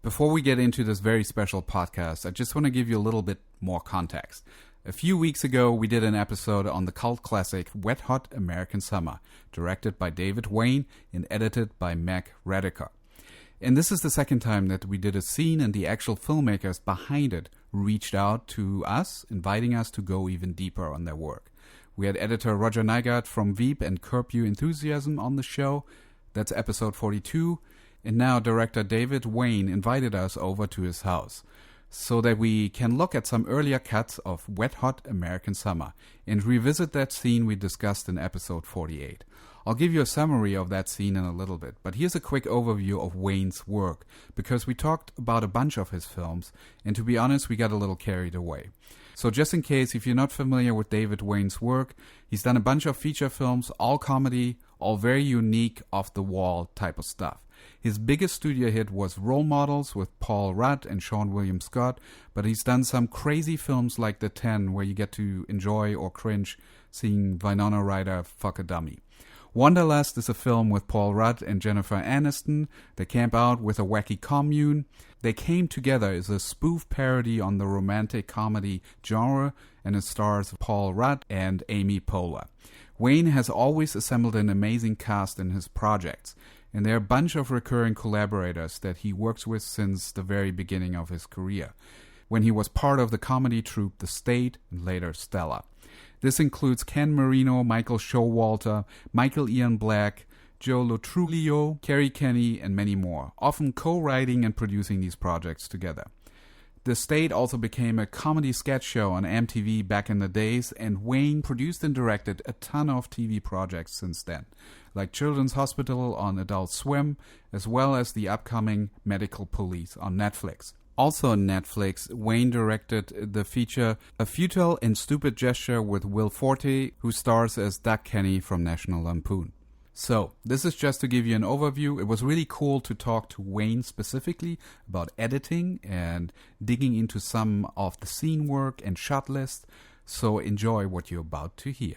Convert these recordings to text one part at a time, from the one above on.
Before we get into this very special podcast, I just want to give you a little bit more context. A few weeks ago, we did an episode on the cult classic Wet Hot American Summer, directed by David Wain and edited by Meg Rediker. And this is the second time that we did a scene and the actual filmmakers behind it reached out to us, inviting us to go even deeper on their work. We had editor Roger Nygaard from Veep and Curb Your Enthusiasm on the show. That's episode 42. And now director David Wain invited us over to his house so that we can look at some earlier cuts of Wet Hot American Summer and revisit that scene we discussed in episode 48. I'll give you a summary of that scene in a little bit, but here's a quick overview of Wain's work, because we talked about a bunch of his films, and to be honest, we got a little carried away. So just in case, if you're not familiar with David Wain's work, he's done a bunch of feature films, all comedy, all very unique, off-the-wall type of stuff. His biggest studio hit was Role Models with Paul Rudd and Sean William Scott, but he's done some crazy films like The 10, where you get to enjoy or cringe seeing Winona Ryder fuck a dummy. Wanderlust is a film with Paul Rudd and Jennifer Aniston. They camp out with a wacky commune. They Came Together is a spoof parody on the romantic comedy genre, and it stars Paul Rudd and Amy Poehler. Wain has always assembled an amazing cast in his projects, and there are a bunch of recurring collaborators that he works with since the very beginning of his career, when he was part of the comedy troupe The State and later Stella. This includes Ken Marino, Michael Showalter, Michael Ian Black, Joe Lo Truglio, Kerry Kenny, and many more, often co-writing and producing these projects together. The State also became a comedy sketch show on MTV back in the days, and Wain produced and directed a ton of TV projects since then, like Children's Hospital on Adult Swim, as well as the upcoming Medical Police on Netflix. Also on Netflix, Wain directed the feature A Futile and Stupid Gesture with Will Forte, who stars as Doug Kenny from National Lampoon. So, this is just to give you an overview. It was really cool to talk to Wain specifically about editing and digging into some of the scene work and shot list. So enjoy what you're about to hear.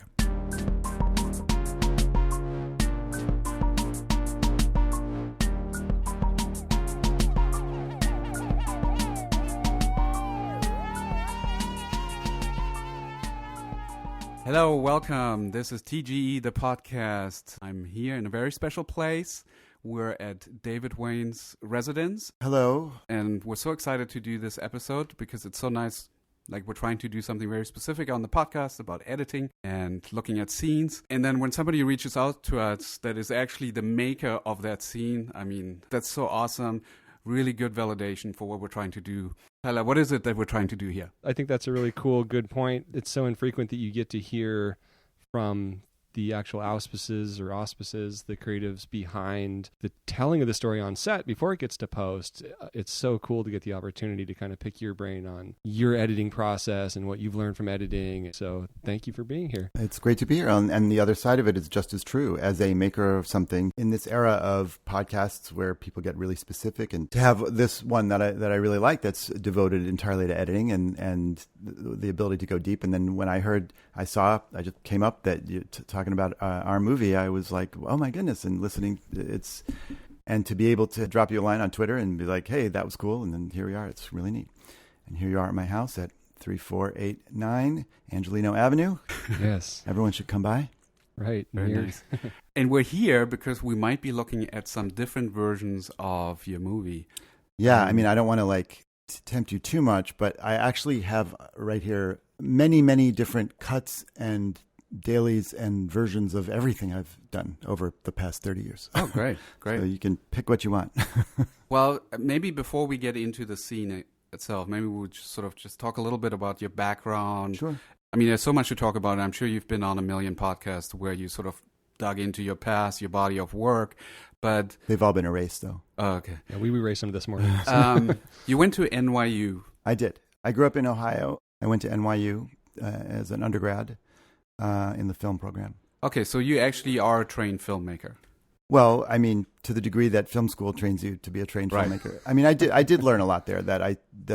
Hello, welcome. This is TGE, the podcast. I'm here in a very special place. We're at David Wain's residence. Hello. And we're so excited to do this episode because it's so nice. Like, we're trying to do something very specific on the podcast about editing and looking at scenes. And then when somebody reaches out to us that is actually the maker of that scene, I mean, that's so awesome. Really good validation for what we're trying to do. Tyler, what is it that we're trying to do here? I think that's a really cool, good point. It's so infrequent that you get to hear from the actual auspices, the creatives behind the telling of the story on set before it gets to post. It's so cool to get the opportunity to kind of pick your brain on your editing process and what you've learned from editing. So thank you for being here. It's great to be here. And the other side of it is just as true. As a maker of something in this era of podcasts where people get really specific, and to have this one that I really like that's devoted entirely to editing and the ability to go deep. And then when I just came up that you talking about our movie, I was like, oh my goodness, and listening, and to be able to drop you a line on Twitter and be like, hey, that was cool, and then here we are, it's really neat. And here you are at my house at 3489 Angelino Avenue. Yes. Everyone should come by. Right. Very nice. And we're here because we might be looking at some different versions of your movie. Yeah, I mean, I don't want to tempt you too much, but I actually have right here many, many different cuts and dailies and versions of everything I've done over the past 30 years. Oh, great. So you can pick what you want. Well, maybe before we get into the scene itself, maybe we'll just talk a little bit about your background. Sure. I mean, there's so much to talk about. I'm sure you've been on a million podcasts where you sort of dug into your past, your body of work, but... They've all been erased, though. Oh, okay. Yeah, we erased them this morning. You went to NYU. I did. I grew up in Ohio. I went to NYU as an undergrad in the film program. Okay, so you actually are a trained filmmaker. Well, I mean, to the degree that film school trains you to be a trained filmmaker. I mean, I did learn a lot there that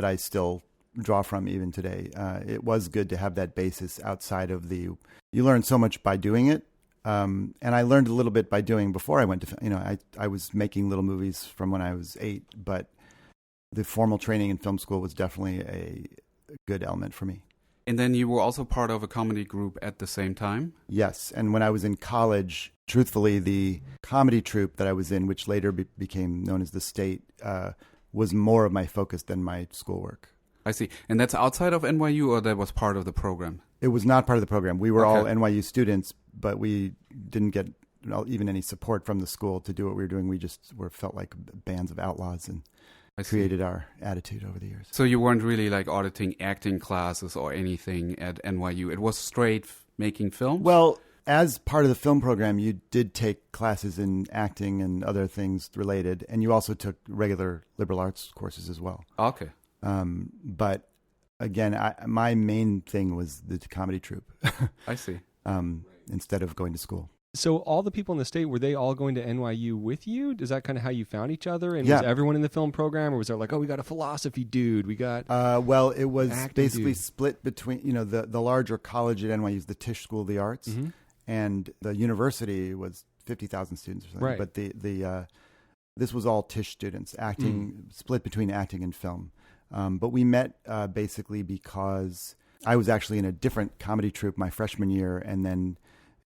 I still draw from even today. It was good to have that basis outside of you learn so much by doing it. And I learned a little bit by doing before I went to, I was making little movies from when I was 8, but the formal training in film school was definitely a good element for me. And then you were also part of a comedy group at the same time? Yes. And when I was in college, truthfully, the comedy troupe that I was in, which later became known as the State, was more of my focus than my schoolwork. I see. And that's outside of NYU, or that was part of the program? It was not part of the program. We were all Okay. NYU students, but we didn't get even any support from the school to do what we were doing. We just felt like bands of outlaws and created our attitude over the years. So you weren't really like auditing acting classes or anything at NYU. It was straight making films? Well, as part of the film program, you did take classes in acting and other things related, and you also took regular liberal arts courses as well. Okay. But again, my main thing was the comedy troupe. I see. Instead of going to school. So all the people in the State, were they all going to NYU with you? Is that kind of how you found each other? And Yeah. was everyone in the film program, or was there like, oh, we got a philosophy dude, we got... Well, it was Acting basically dude. split between, the larger college at NYU is the Tisch School of the Arts, Mhm. and the university was 50,000 students or something. Right. But this was all Tisch students, acting, split between acting and film. But we met basically because I was actually in a different comedy troupe my freshman year, and then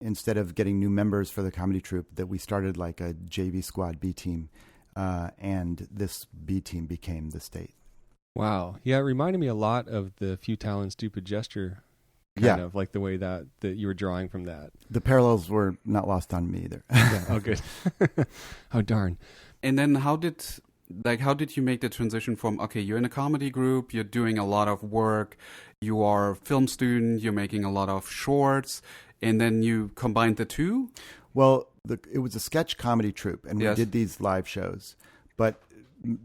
instead of getting new members for the comedy troupe, that we started like a JV squad B team, and this B team became the State. Wow. Yeah, it reminded me a lot of the futile and stupid gesture, kind of like the way that you were drawing from that. The parallels were not lost on me either. Yeah. Oh, good. Oh, darn. And then how did you make the transition from, okay, you're in a comedy group, you're doing a lot of work, you are a film student, you're making a lot of shorts, and then you combined the two? Well, it was a sketch comedy troupe, and we Yes. did these live shows. But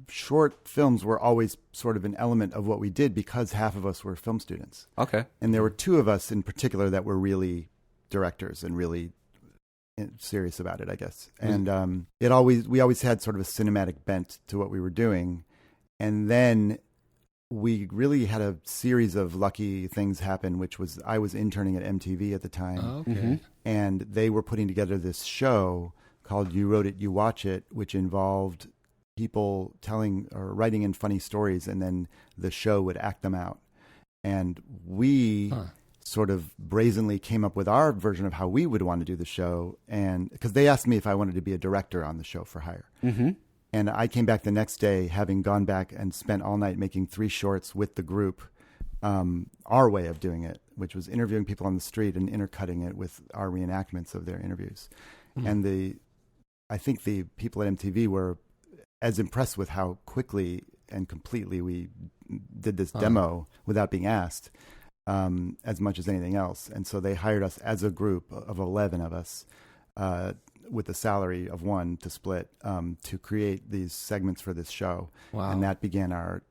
short films were always sort of an element of what we did because half of us were film students. Okay. And there were two of us in particular that were really directors and really serious about it, I guess. And we always had sort of a cinematic bent to what we were doing. And then we really had a series of lucky things happen, which was I was interning at MTV at the time. Oh, okay. Mhm. And they were putting together this show called You Wrote It, You Watch It, which involved people telling or writing in funny stories, and then the show would act them out. And we sort of brazenly came up with our version of how we would want to do the show, and because they asked me if I wanted to be a director on the show for hire. Mm-hmm. And I came back the next day, having gone back and spent all night making 3 shorts with the group, our way of doing it, which was interviewing people on the street and intercutting it with our reenactments of their interviews. And I think the people at MTV were as impressed with how quickly and completely we did this demo without being asked, as much as anything else. And so they hired us as a group of 11 of us, with a salary of 1 to split, to create these segments for this show. Wow. And that began our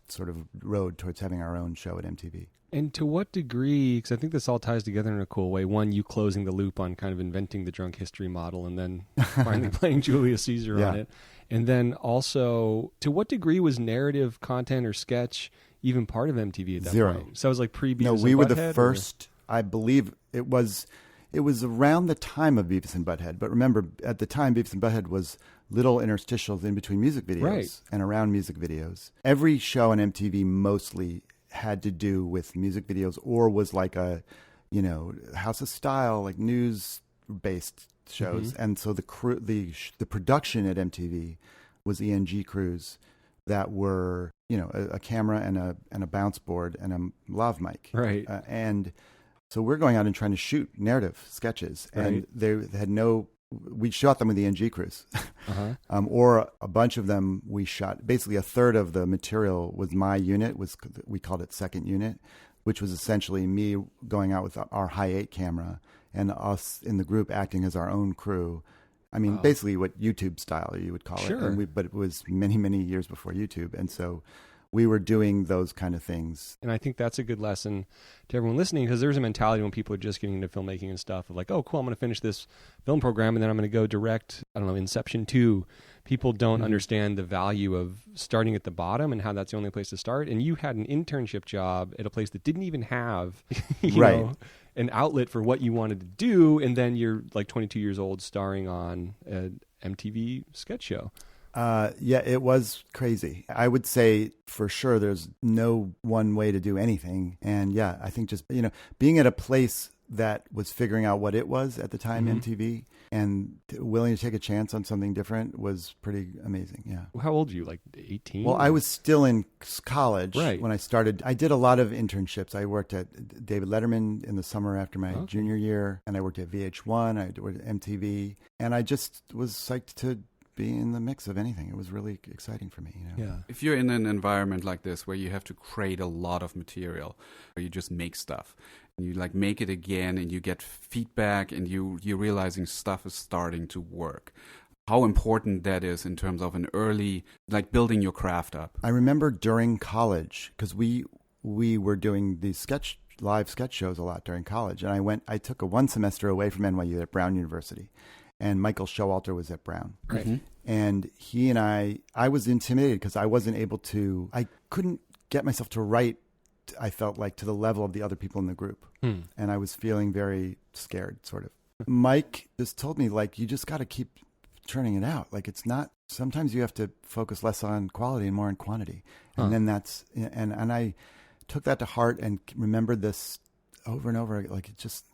sort of road towards having our own show at MTV. And to what degree, because I think this all ties together in a cool way, one, you closing the loop on kind of inventing the drunk history model and then finally playing Julius Caesar on it. And then also, to what degree was narrative content or sketch even part of MTV at that 0. point? So it was like pre-Beavis No, and we were Butthead, the first, I believe it was around the time of Beavis and Butthead. But remember, at the time, Beavis and Butthead was little interstitials in between music videos and around music videos. Every show on MTV mostly had to do with music videos or was like a, House of Style, like news-based shows. And so the production at MTV was ENG crews that were, a camera and a bounce board and a lav mic. Right. And so we're going out and trying to shoot narrative sketches, and they had we shot them with the NG crews, or a bunch of them we shot. Basically, a third of the material was my unit. We called it second unit, which was essentially me going out with our high 8 camera and us in the group acting as our own crew. I mean, basically what YouTube style you would call it. And but it was many, many years before YouTube, and so we were doing those kind of things. And I think that's a good lesson to everyone listening, because there's a mentality when people are just getting into filmmaking and stuff of like, oh, cool, I'm going to finish this film program and then I'm going to go direct, Inception 2. People don't understand the value of starting at the bottom and how that's the only place to start. And you had an internship job at a place that didn't even have, an outlet for what you wanted to do. And then you're like 22 years old starring on an MTV sketch show. Yeah, it was crazy. I would say for sure there's no one way to do anything. And yeah, I think just, being at a place that was figuring out what it was at the time, MTV, and willing to take a chance on something different was pretty amazing. Yeah. How old are you? Like 18? Well, I was still in college Right. when I started. I did a lot of internships. I worked at David Letterman in the summer after my junior year, and I worked at VH1, I worked at MTV, and I just was psyched to be in the mix of anything. It was really exciting for me. Yeah. If you're in an environment like this where you have to create a lot of material, or you just make stuff, and you like make it again, and you get feedback, and you're realizing stuff is starting to work, how important that is in terms of an early, like building your craft up. I remember during college, because we were doing these live sketch shows a lot during college, and I took a 1 semester away from NYU at Brown University, and Michael Showalter was at Brown. Right. Mm-hmm. And he and I was intimidated because I couldn't get myself to write, I felt like, to the level of the other people in the group. And I was feeling very scared, sort of. Mike just told me, like, you just got to keep churning it out. Like, it's not, sometimes you have to focus less on quality and more on quantity. And then and I took that to heart and remembered this over and over. Like, it just,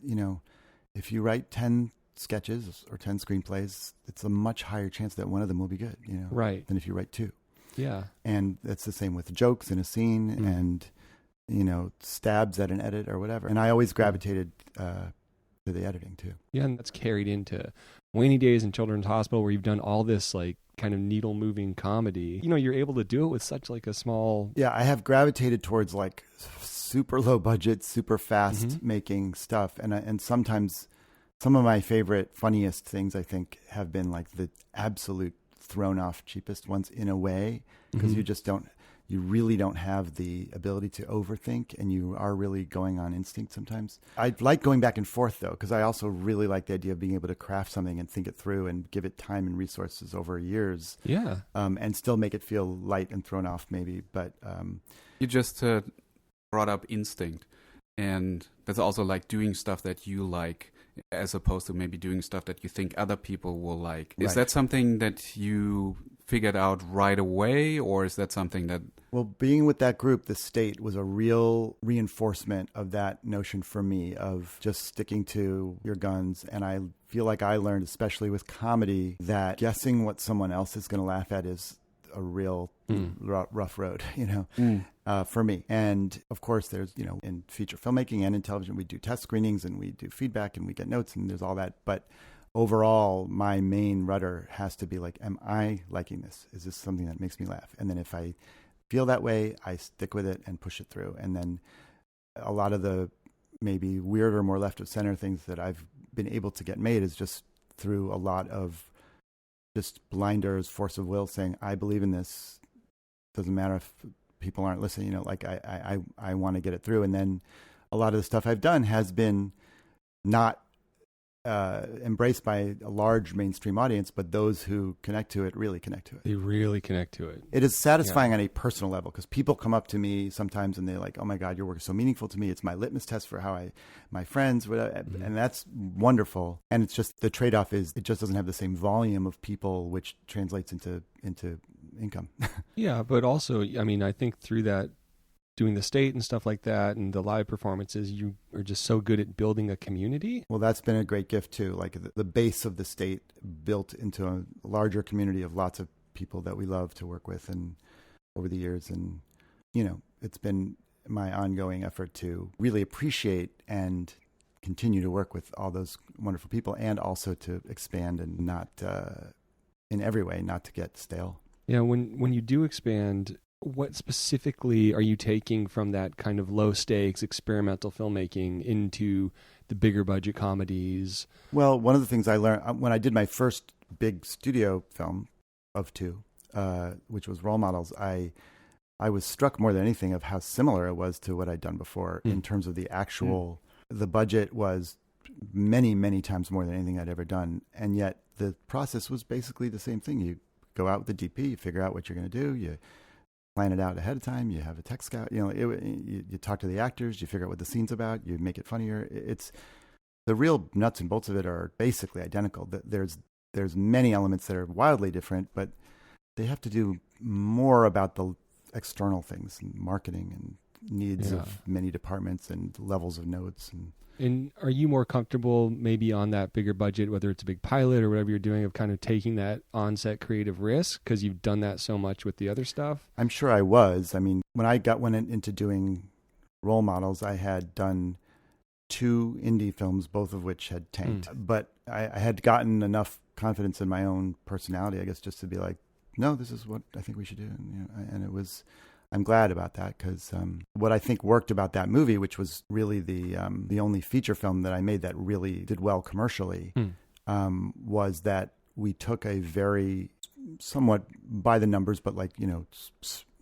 if you write 10 sketches or 10 screenplays, it's a much higher chance that one of them will be good, Right. than if you write 2. Yeah. And that's the same with jokes in a scene and, stabs at an edit or whatever. And I always gravitated to the editing too. Yeah, and that's carried into Wainy Days and Children's Hospital, where you've done all this like kind of needle moving comedy. You're able to do it with such like a small. Yeah, I have gravitated towards like super low budget, super fast making stuff. And sometimes some of my favorite, funniest things, I think, have been like the absolute thrown off cheapest ones in a way, because you really don't have the ability to overthink, and you are really going on instinct sometimes. I like going back and forth though, because I also really like the idea of being able to craft something and think it through and give it time and resources over years. Yeah. And still make it feel light and thrown off maybe. But You just brought up instinct, and that's also like doing stuff that you like, as opposed to maybe doing stuff that you think other people will like. Is that something that you figured out right away, or is that something that... Well, being with that group, The State, was a real reinforcement of that notion for me of just sticking to your guns. And I feel like I learned, especially with comedy, that guessing what someone else is going to laugh at is a real rough road, for me. And of course, there's, in feature filmmaking and in television, we do test screenings and we do feedback and we get notes and there's all that. But overall, my main rudder has to be like, am I liking this? Is this something that makes me laugh? And then if I feel that way, I stick with it and push it through. And then a lot of the maybe weirder, more left of center things that I've been able to get made is just through a lot of just blinders, force of will, saying, I believe in this. Doesn't matter if people aren't listening, I want to get it through. And then a lot of the stuff I've done has been not embraced by a large mainstream audience, but those who connect to it really connect to it. They really connect to it. It is satisfying on a personal level, because people come up to me sometimes and they're like, oh my God, your work is so meaningful to me. It's my litmus test for how my friends, whatever. And that's wonderful. And it's just, the trade-off is it just doesn't have the same volume of people, which translates into income. Yeah, but also, I think through that, doing The State and stuff like that and the live performances, you are just so good at building a community. Well, that's been a great gift too. Like the base of The State built into a larger community of lots of people that we love to work with and over the years. And, it's been my ongoing effort to really appreciate and continue to work with all those wonderful people, and also to expand and not, in every way, not to get stale. Yeah. When you do expand, what specifically are you taking from that kind of low stakes experimental filmmaking into the bigger budget comedies? Well, one of the things I learned when I did my first big studio film of 2, which was Role Models, I was struck more than anything of how similar it was to what I'd done before in terms of the actual, the budget was many, many times more than anything I'd ever done. And yet the process was basically the same thing. You go out with the DP, you figure out what you're going to do, you plan it out ahead of time, you have a tech scout, you talk to the actors, you figure out what the scene's about, you make it funnier. It's the real nuts and bolts of it are basically identical. There's many elements that are wildly different, but they have to do more about the external things and marketing and needs of many departments and levels of notes. And are you more comfortable maybe on that bigger budget, whether it's a big pilot or whatever you're doing, of kind of taking that on-set creative risk because you've done that so much with the other stuff? I'm sure I was. I mean, when I went into doing role models, I had done 2 indie films, both of which had tanked. But I had gotten enough confidence in my own personality, I guess, just to be like, no, this is what I think we should do. And it was, I'm glad about that because what I think worked about that movie, which was really the only feature film that I made that really did well commercially, was that we took a very somewhat by the numbers, but like,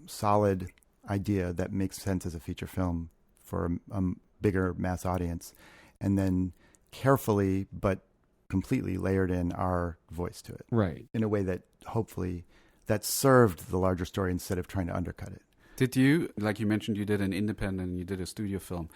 solid idea that makes sense as a feature film for a bigger mass audience, and then carefully but completely layered in our voice to it, right, in a way that hopefully that served the larger story instead of trying to undercut it. Did you, like you mentioned, you did an independent, you did a studio film,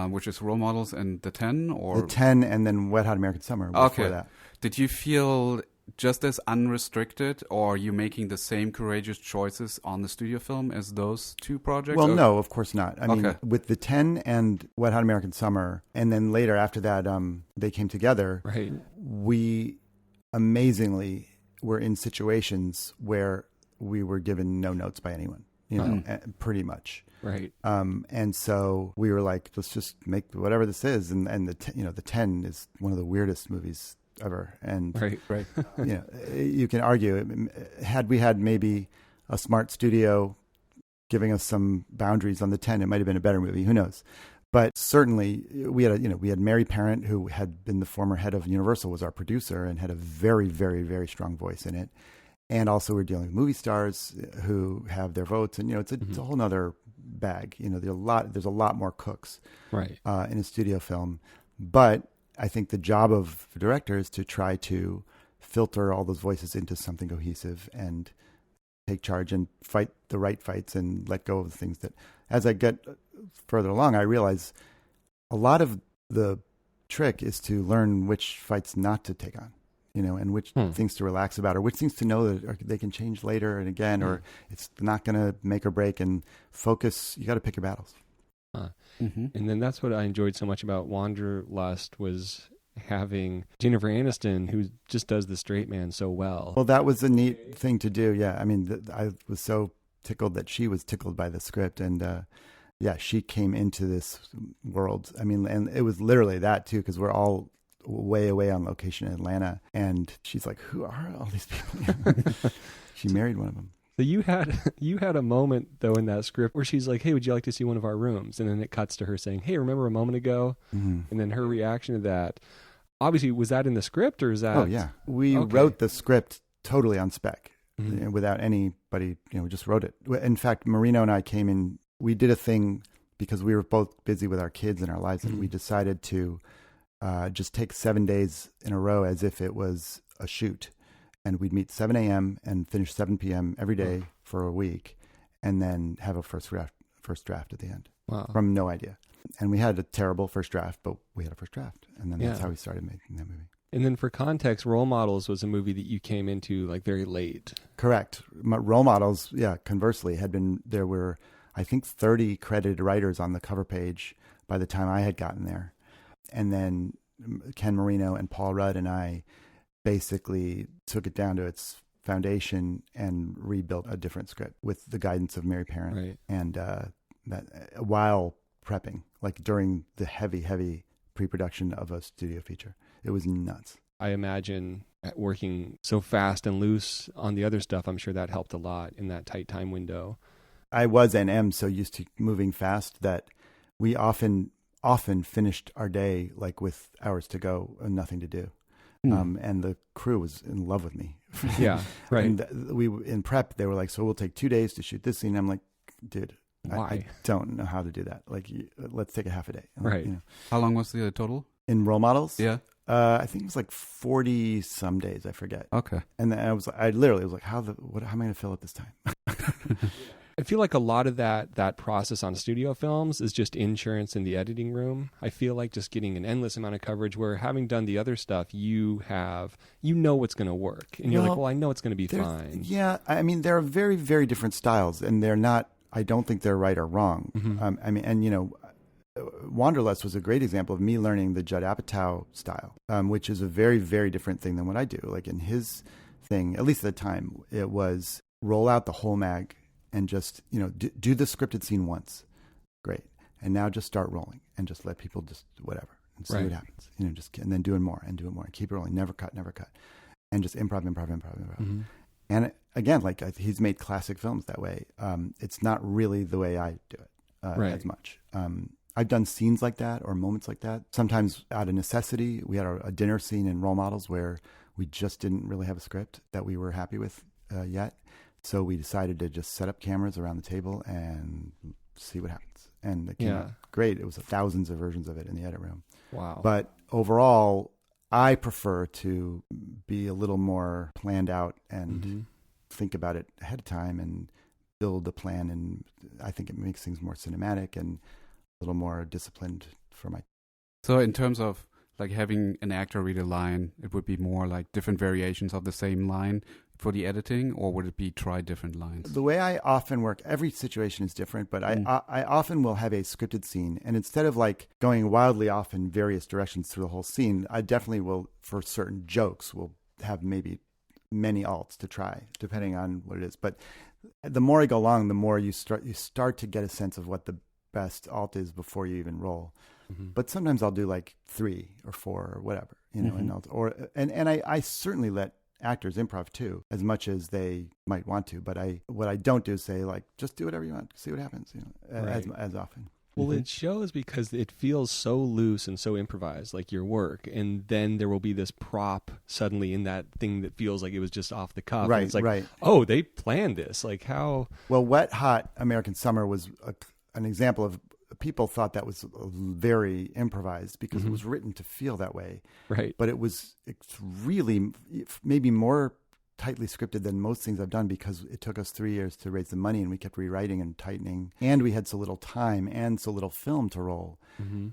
which is Role Models and The 10? Or The 10 and then Wet Hot American Summer before that. Did you feel just as unrestricted, or are you making the same courageous choices on the studio film as those 2 projects? Well, no, of course not. I mean, with The 10 and Wet Hot American Summer, and then later after that, they came together, right. We amazingly were in situations where we were given no notes by anyone, pretty much. Right. And so we were like, let's just make whatever this is. And the 10 is one of the weirdest movies ever. And right. You can argue, had we had maybe a smart studio giving us some boundaries on the 10, it might have been a better movie. Who knows? But certainly we had Mary Parent, who had been the former head of Universal, was our producer and had a very, very, very strong voice in it. And also we're dealing with movie stars who have their votes, and it's a whole nother bag. There's a lot more cooks, right, in a studio film. But I think the job of the director is to try to filter all those voices into something cohesive and take charge and fight the right fights and let go of the things that, as I get further along, I realize a lot of the trick is to learn which fights not to take on, and which things to relax about, or which things to know that they can change later and again, or it's not going to make or break, and focus. You got to pick your battles. And then that's what I enjoyed so much about Wanderlust, was having Jennifer Aniston, who just does the straight man so well. Well, that was a neat thing to do. Yeah. I mean, I was so tickled that she was tickled by the script, and she came into this world. I mean, and it was literally that too, because we're all way away on location in Atlanta, and she's like, who are all these people? She married one of them. So you had a moment though in that script where she's like, hey, would you like to see one of our rooms? And then it cuts to her saying, hey, remember a moment ago? And then her reaction to that, obviously, was that in the script, or is that? Oh yeah, we wrote the script totally on spec, without anybody, we just wrote it. In fact, Marino and I came in, we did a thing because we were both busy with our kids and our lives, and we decided to just take 7 days in a row as if it was a shoot. And we'd meet 7 a.m. and finish 7 p.m. every day for a week, and then have a first draft at the end. Wow. From no idea. And we had a terrible first draft, but we had a first draft. And then that's how we started making that movie. And then for context, Role Models was a movie that you came into like very late. Correct. Role Models, conversely, there were, I think, 30 credited writers on the cover page by the time I had gotten there. And then Ken Marino and Paul Rudd and I basically took it down to its foundation and rebuilt a different script with the guidance of Mary Parent. Right. And that while prepping, like during the heavy pre-production of a studio feature, it was nuts. I imagine working so fast and loose on the other stuff, I'm sure that helped a lot in that tight time window. I was and am so used to moving fast that we often finished our day like with hours to go and nothing to do. And the crew was in love with me. Yeah, right. And in prep, they were like, so we'll take 2 days to shoot this scene. I'm like, dude, why? I don't know how to do that. Like, let's take a half a day. Right. How long was the total? In Role Models? Yeah. I think it was like 40 some days. I forget. Okay. And then I literally was like, how am I going to fill it this time? I feel like a lot of that process on studio films is just insurance in the editing room. I feel like just getting an endless amount of coverage where having done the other stuff, you know what's going to work. And you're like, well, I know it's going to be fine. Yeah. I mean, there are very, very different styles, and they're not, I don't think they're right or wrong. Mm-hmm. I mean, and, you know, Wanderlust was a great example of me learning the Judd Apatow style, which is a very, very different thing than what I do. Like in his thing, at least at the time, it was roll out the whole mag and just, you know, do the scripted scene once. Great. And now just start rolling and just let people just whatever and see what happens. You know, just, and then doing more and doing more and keep it rolling. Never cut. And just improv. Mm-hmm. And again, like he's made classic films that way. It's not really the way I do it as much. I've done scenes like that or moments like that. Sometimes out of necessity. We had a dinner scene in Role Models where we just didn't really have a script that we were happy with yet. So we decided to just set up cameras around the table and see what happens. And it came out great. It was thousands of versions of it in the edit room. Wow. But overall, I prefer to be a little more planned out and think about it ahead of time and build a plan. And I think it makes things more cinematic and a little more disciplined for my... So in terms of like having an actor read a line, it would be more like different variations of the same line for the editing, or would it be try different lines? The way I often work, every situation is different, but I often will have a scripted scene, and instead of like going wildly off in various directions through the whole scene, I definitely will, for certain jokes, will have maybe many alts to try, depending on what it is. But the more I go along, the more you start to get a sense of what the best alt is before you even roll. But sometimes I'll do like 3 or 4 or whatever, you know, and I certainly let actors improv too, as much as they might want to. But what I don't do is say like, just do whatever you want, see what happens, you know, as often. Well, it shows because it feels so loose and so improvised, like your work. And then there will be this prop suddenly in that thing that feels like it was just off the cuff. Right, and it's like, right. Oh, they planned this. Like how? Well, Wet Hot American Summer was an example of people thought that was very improvised because it was written to feel that way. Right. But it's really maybe more tightly scripted than most things I've done because it took us 3 years to raise the money and we kept rewriting and tightening, and we had so little time and so little film to roll.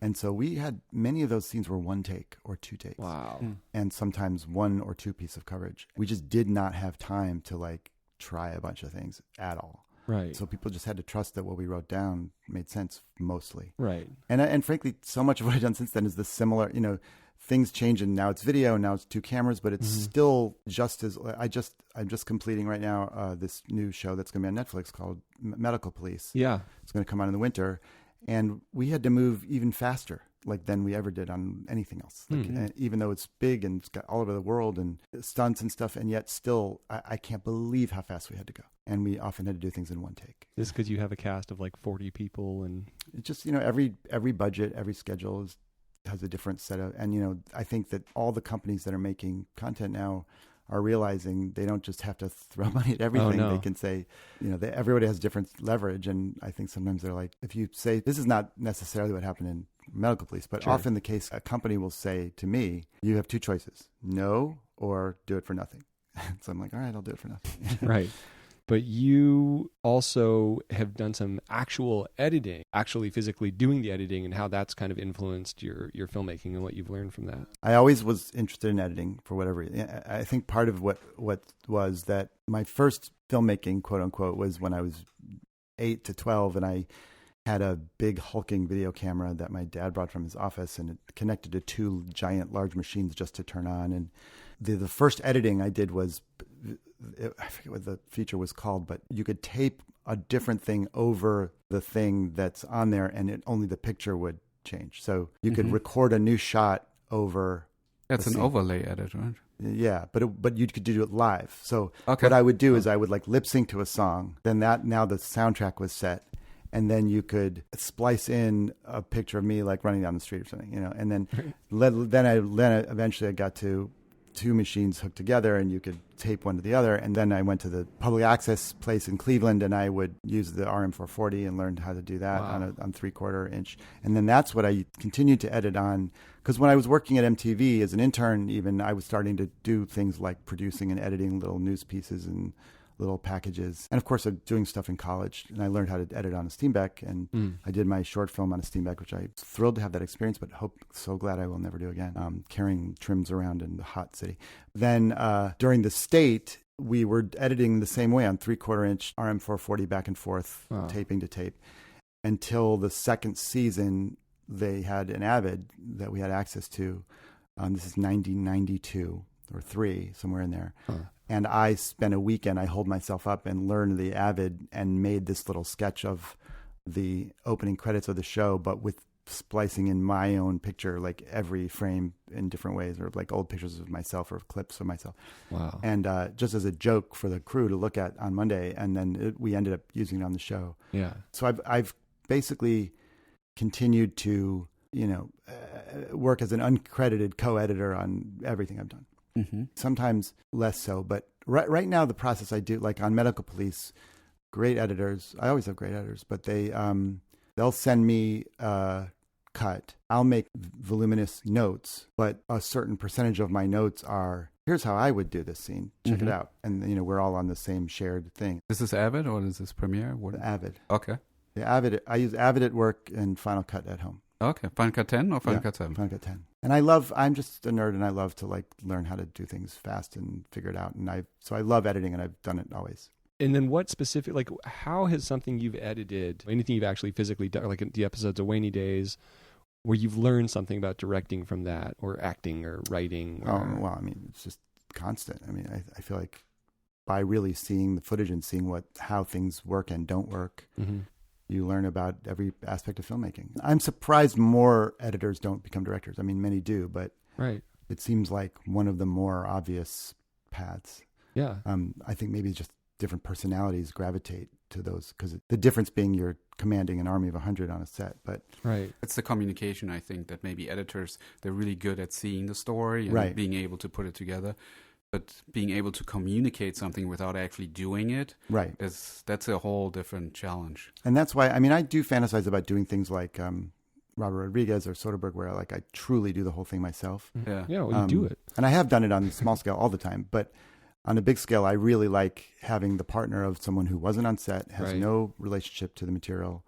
And so we had many of those scenes were 1 take or 2 takes. Wow. And sometimes 1 or 2 piece of coverage. We just did not have time to like try a bunch of things at all. Right. So people just had to trust that what we wrote down made sense mostly. Right. And frankly, so much of what I've done since then is the similar, you know, things change and now it's video and now it's 2 cameras, but it's still just as I'm just completing right now this new show that's going to be on Netflix called Medical Police. Yeah. It's going to come out in the winter, and we had to move even faster like than we ever did on anything else. Like, even though it's big and it's got all over the world and stunts and stuff, and yet still I can't believe how fast we had to go. And we often had to do things in 1 take. Just because you have a cast of like 40 people and it's just, you know, every budget, every schedule has a different set of, and, you know, I think that all the companies that are making content now are realizing they don't just have to throw money at everything. Oh, no. They can say, you know, everybody has different leverage. And I think sometimes they're like, if you say, this is not necessarily what happened in Medical Police, but often the case, a company will say to me, you have 2 choices, no, or do it for nothing. So I'm like, all right, I'll do it for nothing. Right. But you also have done some actual editing, actually physically doing the editing, and how that's kind of influenced your filmmaking and what you've learned from that. I always was interested in editing for whatever reason. I think part of what was that my first filmmaking, quote unquote, was when I was 8 to 12, and I had a big hulking video camera that my dad brought from his office, and it connected to 2 giant large machines just to turn on. And the first editing I did was, I forget what the feature was called, but you could tape a different thing over the thing that's on there, and only the picture would change. So you could record a new shot over. That's an overlay edit, right? Yeah, but you could do it live. So what I would do is I would like lip sync to a song. Then now the soundtrack was set, and then you could splice in a picture of me like running down the street or something, you know. And then then eventually I got to 2 machines hooked together, and you could tape one to the other. And then I went to the public access place in Cleveland, and I would use the RM440 and learned how to do that on 3/4 inch. And then that's what I continued to edit on, because when I was working at MTV as an intern, even I was starting to do things like producing and editing little news pieces and little packages. And of course, I'm doing stuff in college, and I learned how to edit on a Steambeck, and I did my short film on a Steambeck, which I'm thrilled to have that experience, but so glad I will never do again, carrying trims around in the hot city. Then during the State, we were editing the same way on 3/4-inch RM440 back and forth, taping to tape, until the second season. They had an Avid that we had access to. This is 1992 or 3, somewhere in there. And I spent a weekend, I holed myself up and learned the Avid and made this little sketch of the opening credits of the show, but with splicing in my own picture, like every frame in different ways, or like old pictures of myself or clips of myself. Wow. And just as a joke for the crew to look at on Monday, and then we ended up using it on the show. Yeah. So I've basically continued to, work as an uncredited co-editor on everything I've done. Mm-hmm. Sometimes less so, but right now the process I do, like on Medical Police, great editors. I always have great editors, but they'll send me a cut. I'll make voluminous notes, but a certain percentage of my notes are, here's how I would do this scene. Check it out. And we're all on the same shared thing. Is this Avid or is this Premiere? Avid. Okay. The Avid. I use Avid at work and Final Cut at home. Okay. Final Cut 10 or Final Cut 7? Final Cut 10. And I'm just a nerd, and I love to learn how to do things fast and figure it out. And so I love editing, and I've done it always. And then what specific, how has something you've edited, anything you've actually physically done, like the episodes of Wainy Days, where you've learned something about directing from that, or acting, or writing? Well, I mean, it's just constant. I mean, I feel like by really seeing the footage and seeing how things work and don't work, you learn about every aspect of filmmaking. I'm surprised more editors don't become directors. I mean, many do, but it seems like one of the more obvious paths. Yeah. I think maybe just different personalities gravitate to those, because the difference being you're commanding an army of 100 on a set. But it's the communication, I think, that maybe editors, they're really good at seeing the story and being able to put it together. But being able to communicate something without actually doing it, that's a whole different challenge. And that's why, I mean, I do fantasize about doing things like Robert Rodriguez or Soderbergh, where I truly do the whole thing myself. Yeah, well, you do it. And I have done it on a small scale all the time, but on a big scale, I really like having the partner of someone who wasn't on set, has no relationship to the material,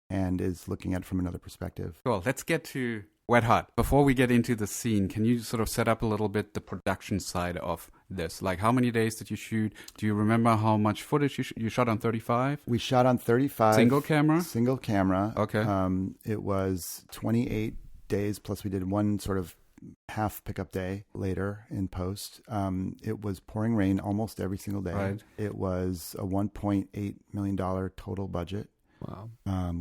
and is looking at it from another perspective. Cool. Let's get to Wet Hot. Before we get into the scene, can you sort of set up a little bit the production side of this? Like, how many days did you shoot? Do you remember how much footage you shot on 35? We shot on 35. Single camera? Single camera. Okay. It was 28 days, plus we did one sort of half pickup day later in post. It was pouring rain almost every single day. Right. It was a $1.8 million total budget. Wow.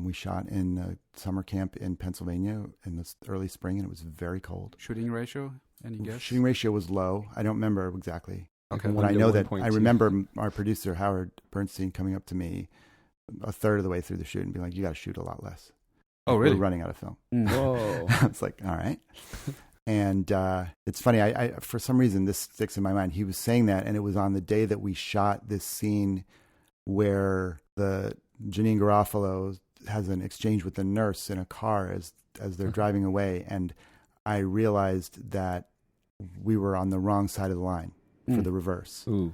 We shot in a summer camp in Pennsylvania in the early spring, and it was very cold. Shooting ratio? Any guess? Shooting ratio was low. I don't remember exactly. Okay. But I know that I remember our producer, Howard Bernstein, coming up to me a third of the way through the shoot and being like, you got to shoot a lot less. Oh, really? We're running out of film. Whoa. I was like, all right. And it's funny, I for some reason, this sticks in my mind. He was saying that, and it was on the day that we shot this scene where Janine Garofalo has an exchange with the nurse in a car as they're driving away. And I realized that we were on the wrong side of the line for the reverse. Ooh.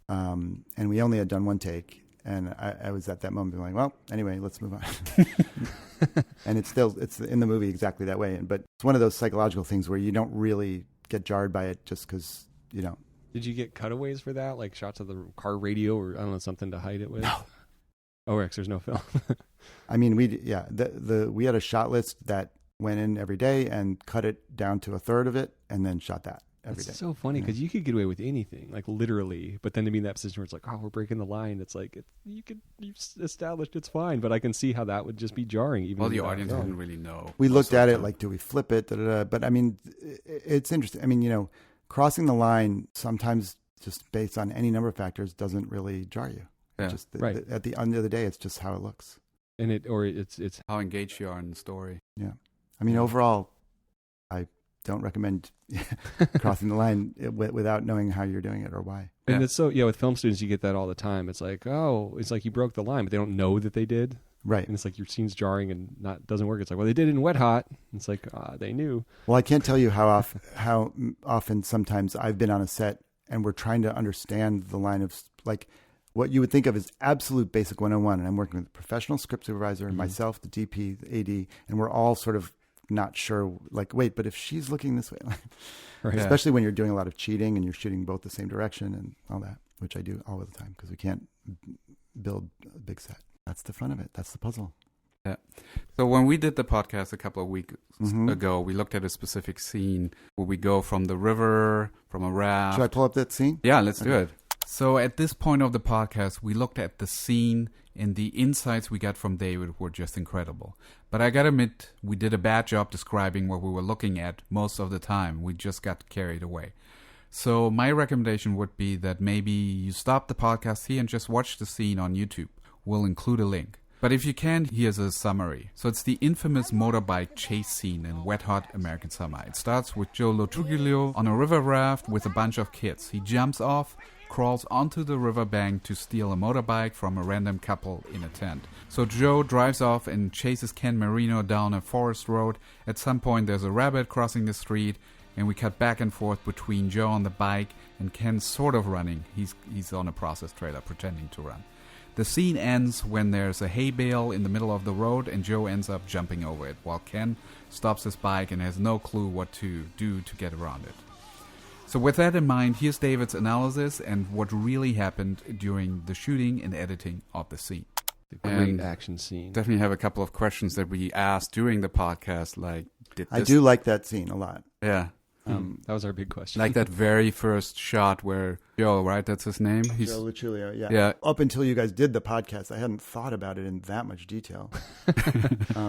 And we only had done one take. And I was at that moment being like, well, anyway, let's move on. And it's in the movie exactly that way. But it's one of those psychological things where you don't really get jarred by it just because, Did you get cutaways for that? Like shots of the car radio or, I don't know, something to hide it with? No. Oh, Rex, there's no film. I mean, we had a shot list that went in every day and cut it down to a third of it and then shot that every day. It's so funny because you could get away with anything, like literally, but then to be in that position where it's like, oh, we're breaking the line. It's like, you've established it's fine, but I can see how that would just be jarring. Even well, the audience wouldn't really know. We looked at it like, do we flip it? But I mean, it's interesting. I mean, crossing the line sometimes just based on any number of factors doesn't really jar you. Yeah. Just at the end of the day, it's just how it looks. And it's how engaged you are in the story. Yeah. I mean, overall, I don't recommend crossing the line without knowing how you're doing it or why. And it's so, with film students, you get that all the time. It's like, you broke the line, but they don't know that they did. Right. And it's like your scene's jarring and doesn't work. It's like, well, they did it in Wet Hot. It's like, they knew. Well, I can't tell you how often sometimes I've been on a set and we're trying to understand the line of, like, what you would think of as absolute basic 101. And I'm working with a professional script supervisor, myself, the DP, the AD, and we're all sort of not sure, like, wait, but if she's looking this way, Right. especially when you're doing a lot of cheating and you're shooting both the same direction and all that, which I do all the time because we can't build a big set. That's the fun of it. That's the puzzle. Yeah. So when we did the podcast a couple of weeks ago, we looked at a specific scene where we go from the river, from a raft. Should I pull up that scene? Yeah, let's do it. So at this point of the podcast, we looked at the scene, and the insights we got from David were just incredible. But I gotta admit, we did a bad job describing what we were looking at most of the time. We just got carried away. So my recommendation would be that maybe you stop the podcast here and just watch the scene on YouTube. We'll include a link. But if you can, here's a summary. So it's the infamous motorbike chase scene in Wet Hot American Summer. It starts with Joe Lotruglio on a river raft with a bunch of kids. He jumps off, crawls onto the riverbank to steal a motorbike from a random couple in a tent. So Joe drives off and chases Ken Marino down a forest road. At some point there's a rabbit crossing the street, and we cut back and forth between Joe on the bike and Ken sort of running. He's on a process trailer pretending to run. The scene ends when there's a hay bale in the middle of the road and Joe ends up jumping over it, while Ken stops his bike and has no clue what to do to get around it. So with that in mind, here's David's analysis and what really happened during the shooting and editing of the scene. The great action scene. Definitely have a couple of questions that we asked during the podcast, like, I do like that scene a lot. Yeah. That was our big question. Like that very first shot where Joe, right? That's his name? Joe Luchilio, yeah. Yeah. Up until you guys did the podcast, I hadn't thought about it in that much detail.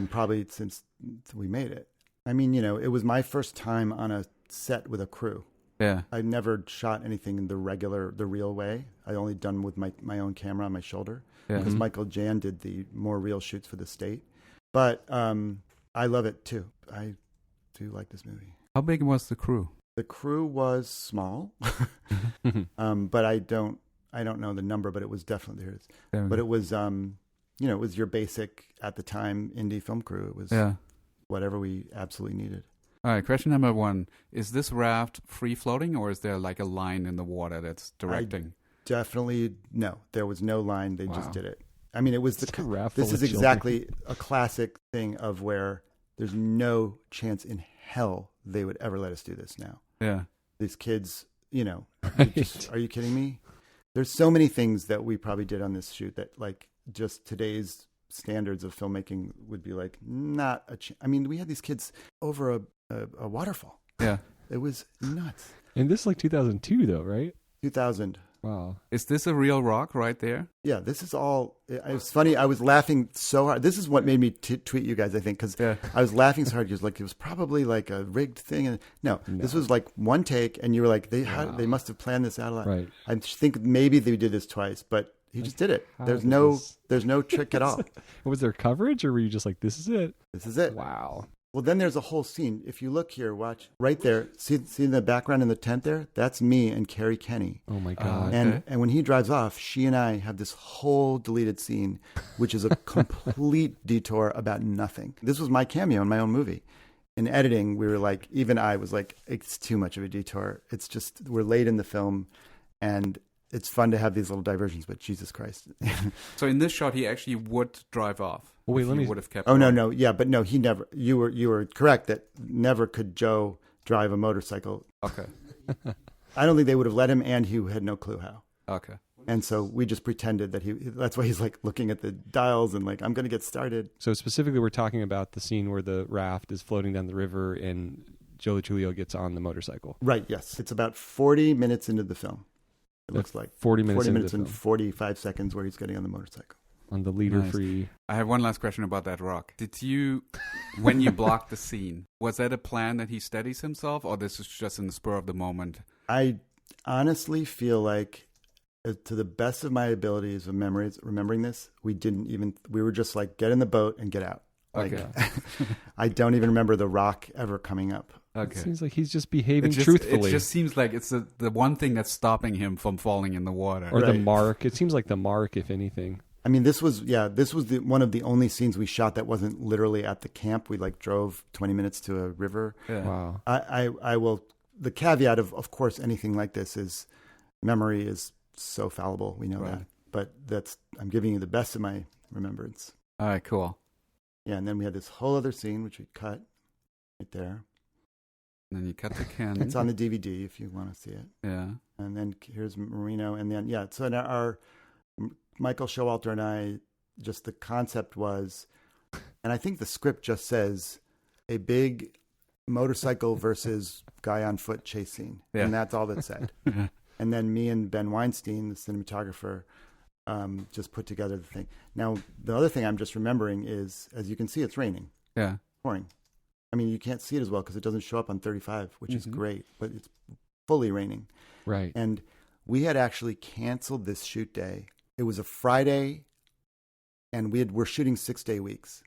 Probably since we made it. I mean, it was my first time on a set with a crew. Yeah. I never shot anything in the real way. I only done with my own camera on my shoulder. Yeah. Because Michael Jan did the more real shoots for the state. But I love it too. I do like this movie. How big was the crew? The crew was small, but I don't know the number, but it was definitely theirs. But it was, it was your basic at the time indie film crew. It was whatever we absolutely needed. All right, question number 1. Is this raft free floating or is there like a line in the water that's directing? Definitely no. There was no line. They just did it. I mean, it was a raft this full is of exactly a classic thing of where there's no chance in hell they would ever let us do this now. Yeah. These kids, Right. are you kidding me? There's so many things that we probably did on this shoot that like just today's standards of filmmaking would be like not a I mean, we had these kids over a waterfall. Yeah. It was nuts. And this is like 2002 though, right? 2000. Wow. Is this a real rock right there? Yeah, this is all. It's funny. I was laughing so hard. This is what made me tweet you guys, I think, because I was laughing so hard because like it was probably like a rigged thing. And no, this was like one take, and you were like, they must have planned this out a lot. Right. I think maybe they did this twice, but he just did it. There's no trick at all. Was there coverage, or were you just like, this is it? This is it. Wow. Well, then there's a whole scene. If you look here, watch right there. See in the background in the tent there? That's me and Carrie Kenny. Oh my God. And when he drives off, she and I have this whole deleted scene, which is a complete detour about nothing. This was my cameo in my own movie. In editing, we were like, even I was like, it's too much of a detour. It's just, we're late in the film and it's fun to have these little diversions, but Jesus Christ. So in this shot, he actually would drive off. Well, wait, if let he me. would have kept. Oh, going. no. Yeah, but no, he never, you were correct that never could Joe drive a motorcycle. Okay. I don't think they would have let him, and he had no clue how. Okay. And so we just pretended that that's why he's like looking at the dials and like, I'm going to get started. So specifically, we're talking about the scene where the raft is floating down the river and Joe Luchilio gets on the motorcycle. Right, yes. It's about 40 minutes into the film. It looks like 40 minutes into and the film. 45 seconds where he's getting on the motorcycle. On the leader-free. I have one last question about that rock. Did you, when you blocked the scene, was that a plan that he steadies himself, or this is just in the spur of the moment? I honestly feel like, to the best of my abilities of remembering this, we were just like, get in the boat and get out. Like, Okay. I don't even remember the rock ever coming up. It seems like he's just behaving truthfully. It just seems like it's the one thing that's stopping him from falling in the water. Or the mark. It seems like the mark, if anything. I mean, this was one of the only scenes we shot that wasn't literally at the camp. We like drove 20 minutes to a river. Yeah. Wow. I will, the caveat of course, anything like this is memory is so fallible. We know that. but I'm giving you the best of my remembrance. All right, cool. Yeah, and then we had this whole other scene, which we cut right there. And then you cut the can. It's on the DVD if you want to see it. Yeah. And then here's Marino. And then, yeah, so now our Michael Showalter and I, just the concept was, and I think the script just says, a big motorcycle versus guy on foot chase scene. Yeah. And that's all that said. And then me and Ben Weinstein, the cinematographer, just put together the thing. Now, the other thing I'm just remembering is, as you can see, it's raining. Yeah. Pouring. I mean, you can't see it as well because it doesn't show up on 35, which is great, but it's fully raining. Right. And we had actually canceled this shoot day. It was a Friday, and we're shooting 6-day weeks.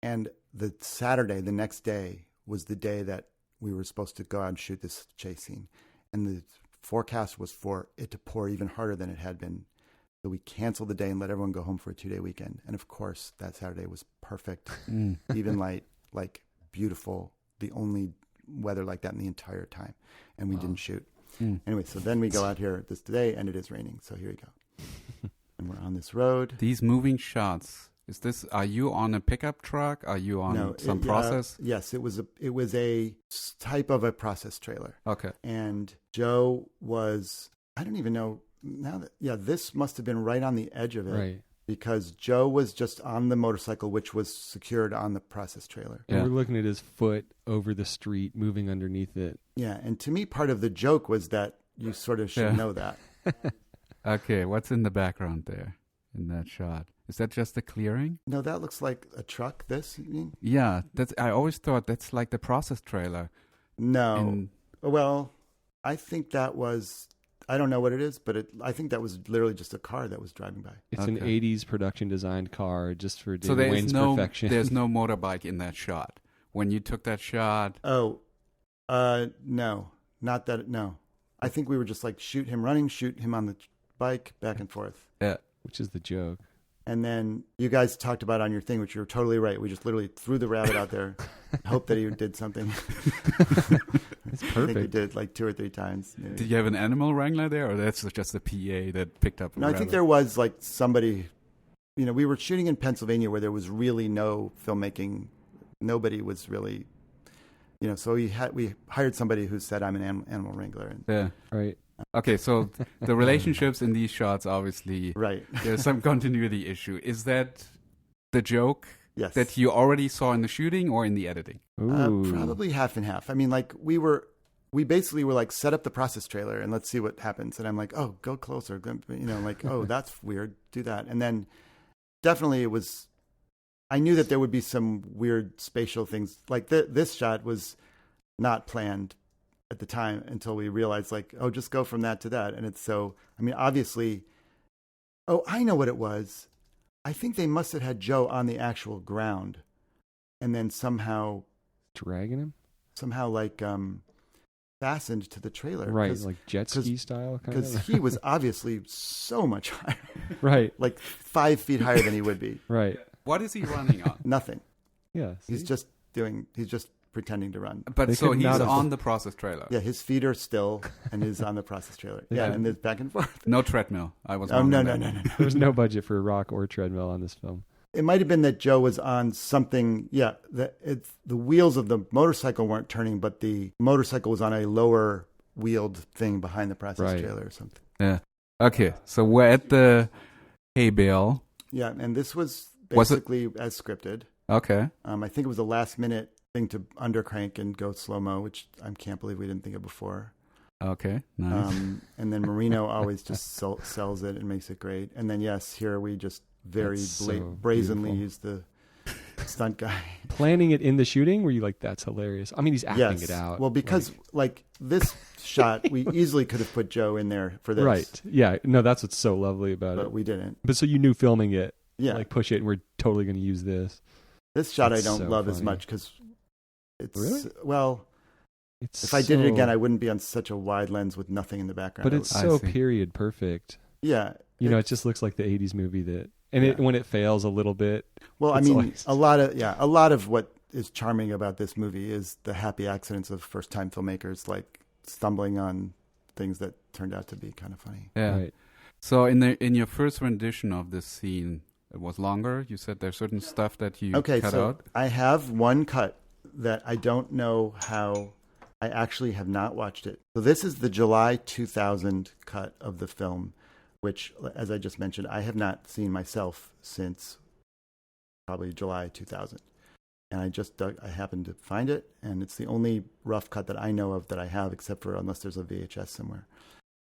And the Saturday, the next day, was the day that we were supposed to go out and shoot this chase scene. And the forecast was for it to pour even harder than it had been. So we canceled the day and let everyone go home for a 2-day weekend. And of course, that Saturday was perfect, even light, like beautiful, the only weather like that in the entire time. And we didn't shoot. Anyway, so then we go out here this day and it is raining. So here we go. And we're on this road. These moving shots. Are you on a pickup truck? Are you on some process? Yes, it was a type of a process trailer. Okay. And Joe was, I don't even know now this must have been right on the edge of it. Right. Because Joe was just on the motorcycle, which was secured on the process trailer. And we're looking at his foot over the street, moving underneath it. Yeah, and to me, part of the joke was that you sort of should know that. Okay, what's in the background there in that shot? Is that just the clearing? No, that looks like a truck, you mean? Yeah, I always thought that's like the process trailer. No. Well, I think that was... I don't know what it is, but I think that was literally just a car that was driving by. It's an 80s production designed car just for So David Wain's perfection. There's no motorbike in that shot. When you took that shot... Oh, no. Not that, no. I think we were just like shoot him on the bike, back and forth. Yeah. Which is the joke. And then you guys talked about on your thing, which you were totally right. We just literally threw the rabbit out there, hoped that he did something. It's I think perfect. he did like 2 or 3 times. Maybe. Did you have an animal wrangler there, or that's just a PA that picked up? No, I think there was like somebody. We were shooting in Pennsylvania where there was really no filmmaking. Nobody was really, So we hired somebody who said, "I'm an animal wrangler." And, yeah. Right. Okay, so the relationships in these shots, obviously, right. There's some continuity issue. Is that the joke? Yes. That you already saw in the shooting or in the editing? Probably half and half. I mean, like we basically were like, set up the process trailer and let's see what happens. And I'm like, oh, go closer. Like, oh, that's weird. Do that. And then definitely I knew that there would be some weird spatial things. Like this shot was not planned at the time until we realized like, oh, just go from that to that. And it's so, I mean, obviously, I know what it was. I think they must have had Joe on the actual ground and then somehow dragging him? Somehow like fastened to the trailer. Right, like jet ski style kind of. Because he was obviously so much higher. Right. Like 5 feet higher than he would be. Right. What is he running on? Nothing. Yeah. He's just pretending to run. But so he's on the process trailer. Yeah, his feet are still and he's on the process trailer. Yeah, and it's back and forth. No treadmill. I was no. There's no budget for a rock or treadmill on this film. It might have been that Joe was on something. Yeah, the wheels of the motorcycle weren't turning, but the motorcycle was on a lower wheeled thing behind the process trailer or something. Yeah. Okay, so we're at the hay bale. Yeah, and this was basically as scripted. Okay. I think it was a last minute thing to undercrank and go slow-mo, which I can't believe we didn't think of before. Okay, nice. And then Marino always just sells it and makes it great. And then, yes, here we just very brazenly use the stunt guy. Planning it in the shooting, were you like, that's hilarious? I mean, he's acting it out. Well, because like this shot, we easily could have put Joe in there for this. Right. Yeah. No, that's what's so lovely about it. But we didn't. But so you knew filming it. Yeah. Like push it and we're totally going to use this. This shot I don't love as much because it's... Really? Well... if I did it again, I wouldn't be on such a wide lens with nothing in the background. But it's so period perfect. Yeah. It just looks like the 80s movie that... And when it fails a little bit... Well, I mean, a lot of what is charming about this movie is the happy accidents of first-time filmmakers, like stumbling on things that turned out to be kind of funny. Yeah. Right. So in your first rendition of this scene, it was longer. You said there's certain stuff that you cut out. I have one cut that I don't know how. I actually have not watched it. So this is the July 2000 cut of the film, which, as I just mentioned, I have not seen myself since probably July 2000. And I happened to find it, and it's the only rough cut that I know of that I have, except for unless there's a VHS somewhere.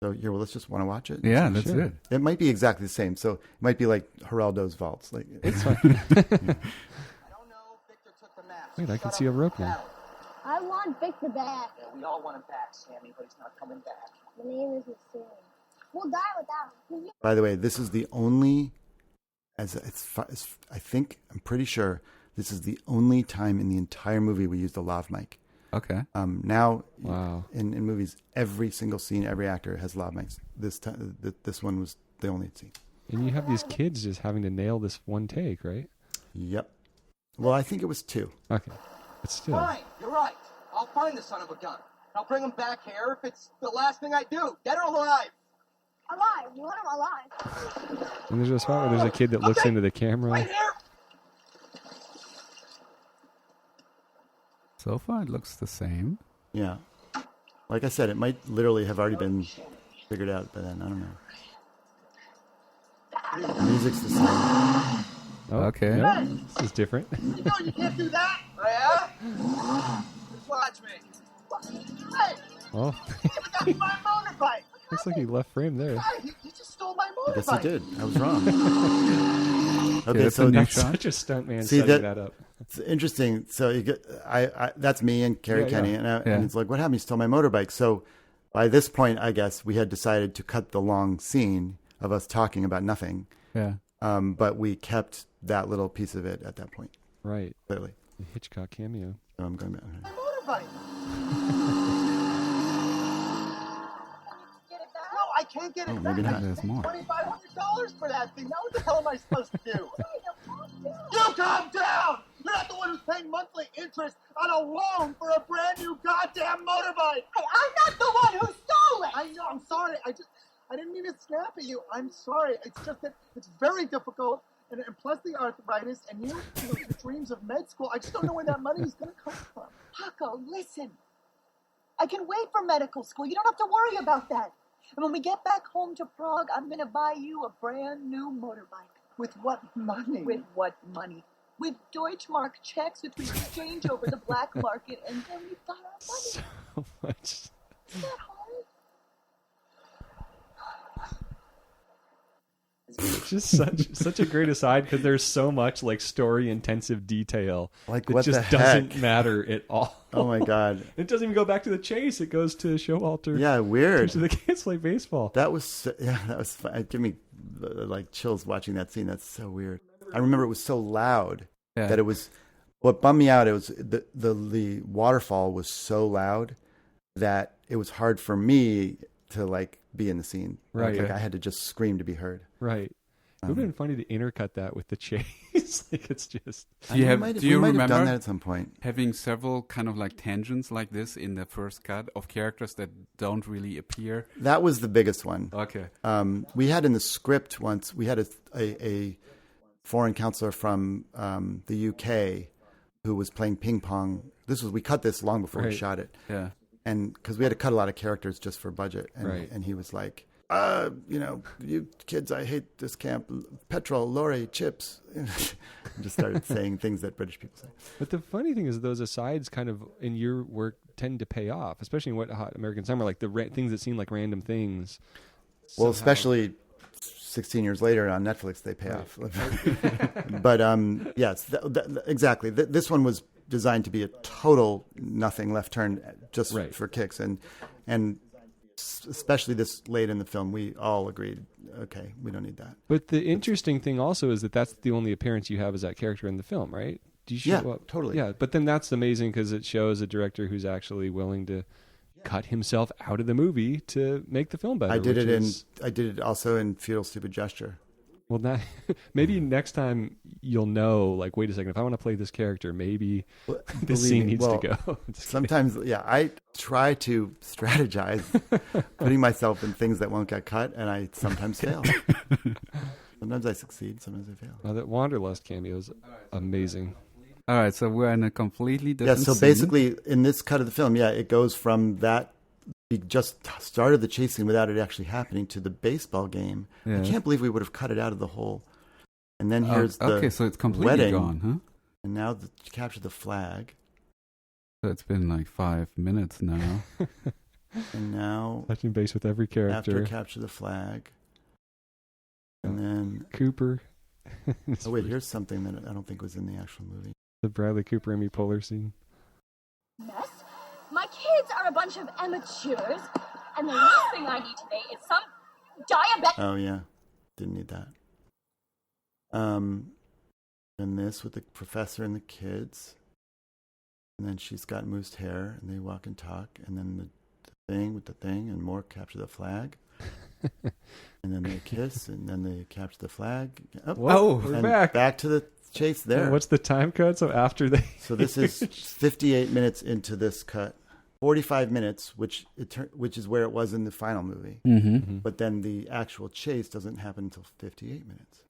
So here, well, let's just want to watch it. Yeah, that's it. It might be exactly the same. So it might be like Geraldo's Vaults. Like It's fine. I don't know. Victor took the match. Wait, I can see a rope now. I want Victor back. Yeah, we all want him back, Sammy, but he's not coming back. The name isn't Sam. We'll die without him. By the way, this is the only, I'm pretty sure this is the only time in the entire movie we used a lav mic. Okay. Now, Wow. in movies, every single scene, every actor has lav mics. This one was the only scene. And you have these kids just having to nail this one take, right? Yep. Well, I think it was 2. Okay. But still. Fine, you're right. I'll find the son of a gun. I'll bring him back here if it's the last thing I do, dead or alive. Alive. You want him alive. And there's a spot where there's a kid that looks into the camera. Right here. So far, it looks the same. Yeah. Like I said, it might literally have already been figured out by then. I don't know. The music's the same. Oh, Okay. no, this is different. You know you can't do that. Yeah? Just watch me. Hey, Oh, give me my motorbike. looks like he left frame there. Hey, he just stole my motorbike. Yes, I did. I was wrong. Okay, Okay, that's so a new that's shot. Such a stuntman See, setting that up. it's interesting. So you get, that's me and Carrie Yeah, Kenny, yeah. and it's like, what happened? You stole my motorbike. So by this point, I guess we had decided to cut the long scene of us talking about nothing, Yeah. but we kept that little piece of it at that point. Right. Clearly, The Hitchcock cameo. so I'm going back. My motorbike. Get it back. No, I can't get it Oh, back. maybe not. There's more. $2,500 for that thing. Now what the hell am I supposed to do? You calm down! You're not the one who's paying monthly interest on a loan for a brand new goddamn motorbike! Hey, I'm not the one who stole it. I know, I'm sorry. I didn't mean to snap at you. I'm sorry. It's just that it's very difficult, and plus the arthritis, and you know, your dreams of med school. I just don't know where that money is going to come from. Paco, listen. I can wait for medical school. You don't have to worry about that. And when we get back home to Prague, I'm going to buy you a brand new motorbike. With what money? With what money? With Deutschmark checks, which we exchange over the black market, and then we've got our money. So much. Isn't that hard? It's just such a great aside because there's so much like story intensive detail Like, that what just the doesn't heck? matter at all. Oh my God! It doesn't even go back to the chase. It goes to Showalter. Yeah, weird. To the kids play baseball. That was that was fun. It gave me like chills watching that scene. That's so weird. I remember it was so loud Yeah. that it was. What bummed me out, it was the waterfall was so loud that it was hard for me to like be in the scene. Right. Like I had to just scream to be heard. Right. It would have been funny to intercut that with the chase. Like it's just. Do you We have? might Do you have remember done that at some point? having several kind of like tangents like this in the first cut of characters that don't really appear? That was the biggest one. Okay. We had in the script once, we had a foreign counselor from the UK who was playing ping pong. We cut this long before we Right. shot it. Yeah. And because we had to cut a lot of characters just for budget. And, Right. and he was like, you kids, I hate this camp. Petrol, lorry, chips. Just started saying things that British people say. But the funny thing is, those asides kind of in your work tend to pay off, especially in Wet Hot American Summer, like the things that seem like random things. Well, somehow- especially 16 years later on Netflix, they pay off. But yes, exactly. This one was designed to be a total nothing left turn just Right. for kicks. And especially this late in the film, we all agreed, okay, we don't need that. But the interesting thing also is that that's the only appearance you have as that character in the film, right? Do you show Yeah, up? totally. Yeah, but then that's amazing because it shows a director who's actually willing to cut himself out of the movie to make the film better. I did which it is- I did it also in Futile Stupid Gesture. Well, now, maybe next time you'll know, like, wait a second, if I want to play this character, maybe Well, this believe scene me, needs well, to go. Just Sometimes, yeah, I try to strategize, putting myself in things that won't get cut, and I sometimes fail. Sometimes I succeed, sometimes I fail. kidding. That Wanderlust cameo is amazing. All right, so we're in a completely Yeah, different so scene. basically, in this cut of the film, yeah, it goes from that, we just started the chase scene without it actually happening, to the baseball game. Yeah. I can't believe we would have cut it out of the whole. And then here's the okay, so it's completely wedding, gone, huh? and now capture the flag, So it's been like 5 minutes now. and now Touching base with every after character. capture the flag, and then Cooper. oh wait, here's something that I don't think was in the actual movie. The Bradley Cooper Amy Poehler scene. Mess. My kids are a bunch of amateurs, and the last thing I need today is some diabetic. Oh yeah, didn't need that. And this with the professor and the kids, and then she's got moussed hair, and they walk and talk, and then the thing with the thing, and more capture the flag, and then they kiss, and then they capture the flag. Whoa, we're and back. to the chase there. What's the time code? So after they... So this is 58 minutes into this cut. 45 minutes, which is where it was in the final movie. Mm-hmm. But then the actual chase doesn't happen until 58 minutes.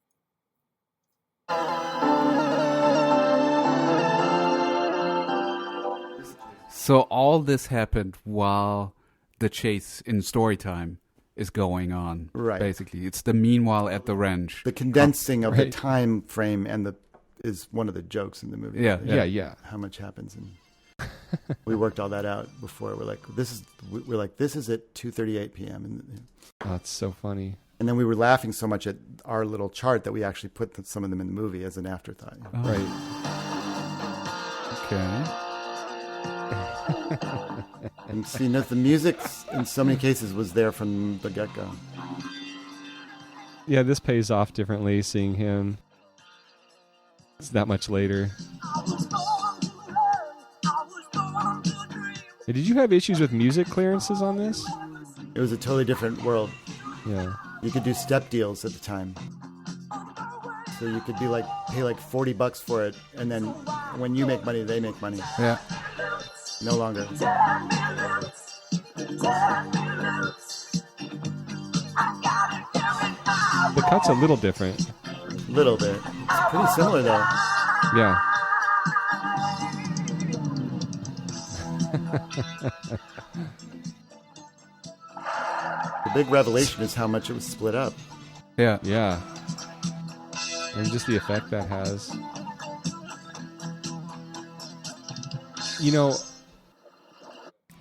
So all this happened while the chase in story time is going on. Right. Basically, it's the meanwhile at the ranch. The condensing of the Right. time frame is one of the jokes in the movie. Yeah. Yeah. How much happens, and we worked all that out before. We're like, this is at 2:38 p.m. Oh, it's so funny. And then we were laughing so much at our little chart that we actually put some of them in the movie as an afterthought. Oh, Right. Okay. And see, the music in so many cases was there from the get-go. Yeah, this pays off differently, seeing him. It's that much later. Hey, did you have issues with music clearances on this? It was a totally different world. Yeah. You could do step deals at the time. So you could be like, pay like $40 for it, and then when you make money, they make money. Yeah. No longer. The cut's a little different. Little bit. It's pretty similar though. Yeah. The big revelation is how much it was split up. Yeah. Yeah. And just the effect that has. You know,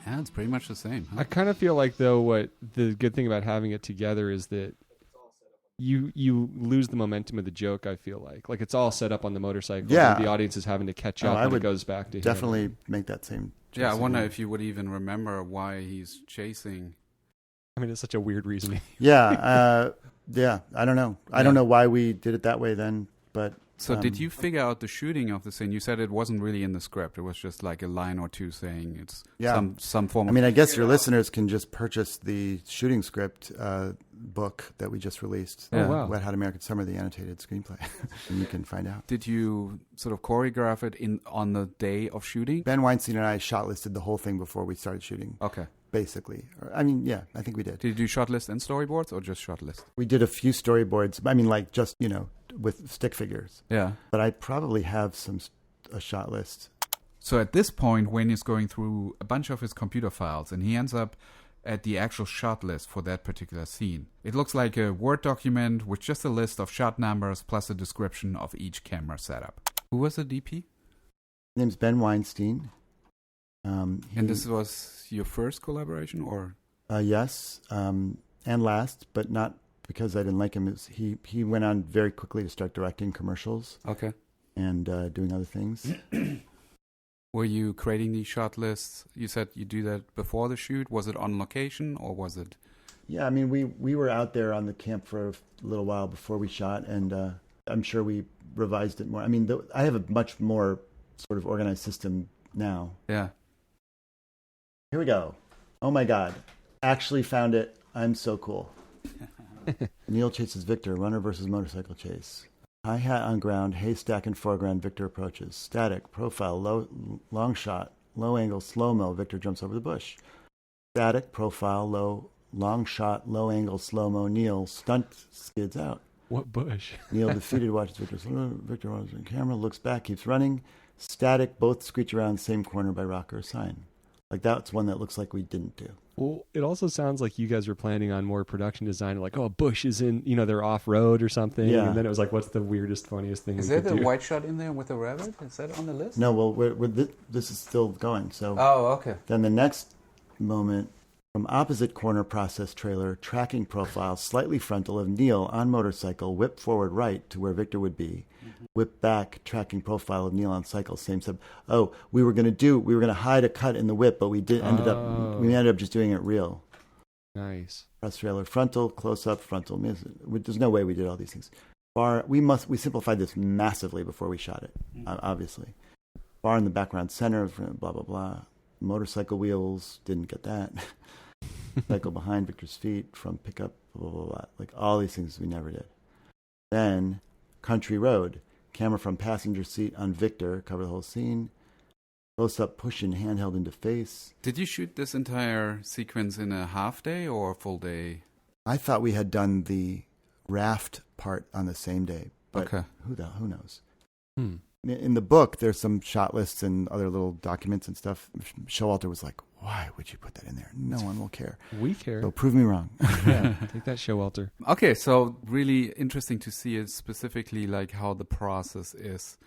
Yeah, it's pretty much the same. Huh? I kind of feel like, though, what the good thing about having it together is that you lose the momentum of the joke, I feel like. Like, it's all set up on the motorcycle. Yeah. And the audience is having to catch Oh, up I when it would goes back to him. Definitely make that same. Yeah, I choice wonder again. if you would even remember why he's chasing. I mean, it's such a weird reasoning. Yeah, yeah. I don't know. I don't know why we did it that way then, but. So did you figure out the shooting of the scene? You said it wasn't really in the script. It was just like a line or two saying it's some form I of... mean, I guess your listeners can just purchase the shooting script book that we just released. Oh, wow. Wet Hot American Summer, the annotated screenplay. And you can find out. Did you sort of choreograph it on the day of shooting? Ben Weinstein and I shot listed the whole thing before we started shooting, Okay. basically. I mean, yeah, I think we did. Did you do shot list and storyboards or just shot list? We did a few storyboards. I mean, like just, with stick figures. Yeah. But I probably have a shot list. So at this point, Wayne is going through a bunch of his computer files and he ends up at the actual shot list for that particular scene. It looks like a Word document with just a list of shot numbers plus a description of each camera setup. Who was the DP? His name's Ben Weinstein. And this was your first collaboration, or? Yes, and last, but not because I didn't like him. He went on very quickly to start directing commercials Okay. and doing other things. Were you creating these shot lists? You said you do that before the shoot. Was it on location or was it? Yeah, I mean, we were out there on the camp for a little while before we shot, and I'm sure we revised it more. I mean, I have a much more sort of organized system now. Yeah. Here we go. Oh my God. Actually found it. I'm so cool. Neil chases Victor, runner versus motorcycle chase. Hi-hat on ground, haystack in foreground, Victor approaches. Static, profile, long shot, low angle, slow-mo, Victor jumps over the bush. Static, profile, long shot, low angle, slow-mo, Neil stunt skids out. What bush? Neil defeated, watches Victor. Victor watches the camera, looks back, keeps running. Static, both screech around, same corner by rocker sign. Like that's one that looks like we didn't do. Well, it also sounds like you guys were planning on more production design, like, oh, Bush is in, they're off road or something. Yeah. And then it was like, what's the weirdest, funniest thing Is we there could the do? white shot in there with the rabbit? Is that on the list? No, well, this is still going. So Oh, okay. then the next moment, from opposite corner process trailer, tracking profile, slightly frontal of Neil on motorcycle, whip forward right to where Victor would be. Whip back, tracking profile of Neil on cycle, same sub. Oh, we were gonna hide a cut in the whip, but we ended up just doing it real. Nice. Press trailer, frontal, close up, frontal. There's no way we did all these things. We simplified this massively before we shot it, obviously. Bar in the background center, blah blah blah. Motorcycle wheels, didn't get that. Cycle behind Victor's feet, front pickup, blah blah blah. Like all these things we never did. Then country road, camera from passenger seat on Victor, cover the whole scene. Close up, pushing handheld into face. Did you shoot this entire sequence in a half day or a full day? I thought we had done the raft part on the same day, but Okay. who knows? Hmm. In the book, there's some shot lists and other little documents and stuff. Showalter was like, "Why would you put that in there? No one will care." We care. So prove me wrong. Yeah, take that, Showalter. Okay, so really interesting to see it specifically, like how the process is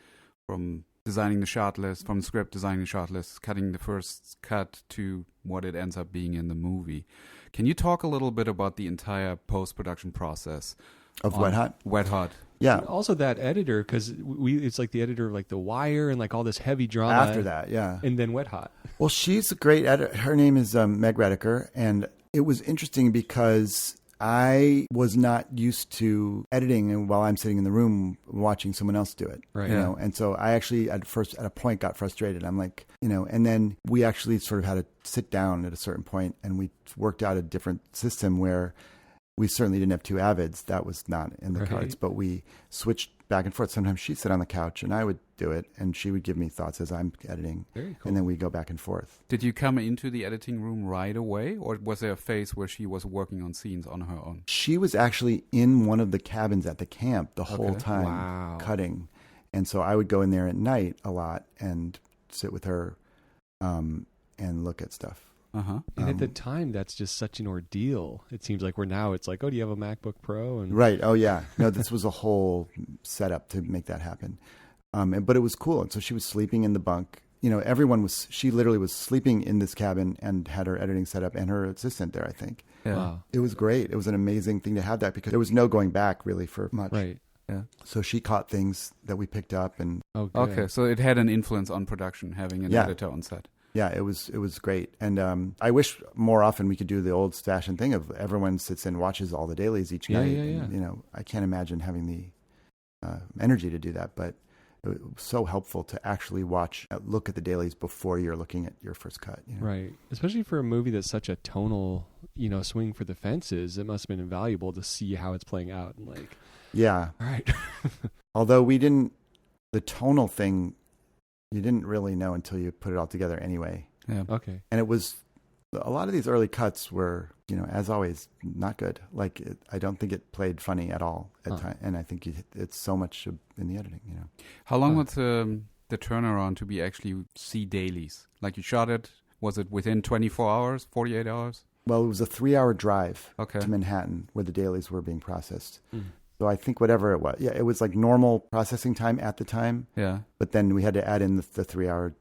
from designing the shot list, from script, designing the shot list, cutting the first cut to what it ends up being in the movie. Can you talk a little bit about the entire post-production process Of Wet Hot? Wet Hot. Yeah. Also that editor, because it's like the editor of like The Wire and like all this heavy drama. After that, yeah. And then Wet Hot. Well, she's a great editor. Her name is Meg Redeker, and it was interesting because I was not used to editing and while I'm sitting in the room watching someone else do it. Right. You Yeah. know, and so I actually at a point got frustrated. I'm like, and then we actually sort of had to sit down at a certain point and we worked out a different system where we certainly didn't have two avids. That was not in the Right. cards, but we switched back and forth. Sometimes she'd sit on the couch and I would do it and she would give me thoughts as I'm editing. Very cool. And then we go back and forth. Did you come into the editing room right away, or was there a phase where she was working on scenes on her own? She was actually in one of the cabins at the camp the whole Okay. time Wow. cutting. And so I would go in there at night a lot and sit with her and look at stuff. Uh-huh. And at the time, that's just such an ordeal. It seems like now it's like, oh, do you have a MacBook Pro? And Right. Oh, yeah. No, this was a whole setup to make that happen. But it was cool. And so she was sleeping in the bunk. She literally was sleeping in this cabin and had her editing set up and her assistant there, I think. Yeah. Wow. It was great. It was an amazing thing to have that because there was no going back really for much. Right. Yeah. So she caught things that we picked up and Oh, good. Okay, so it had an influence on production, having an Yeah. editor on set. yeah, it was great. And I wish more often we could do the old fashioned thing of everyone sits and watches all the dailies each Yeah, night. yeah, And, yeah. I can't imagine having the energy to do that, but it was so helpful to actually look at the dailies before you're looking at your first cut. Right. Especially for a movie that's such a tonal, swing for the fences, it must have been invaluable to see how it's playing out. And like, Yeah. all right. Although the tonal thing, you didn't really know until you put it all together anyway. Yeah. Okay. And it was, a lot of these early cuts were, as always, not good. Like, I don't think it played funny at all at time. And I think it's so much in the editing, How long was the turnaround to be actually see dailies? Like you shot it, was it within 24 hours, 48 hours? Well, it was a 3-hour drive Okay. to Manhattan where the dailies were being processed. Mm. So I think whatever it was, it was like normal processing time at the time. Yeah. But then we had to add in the 3-hour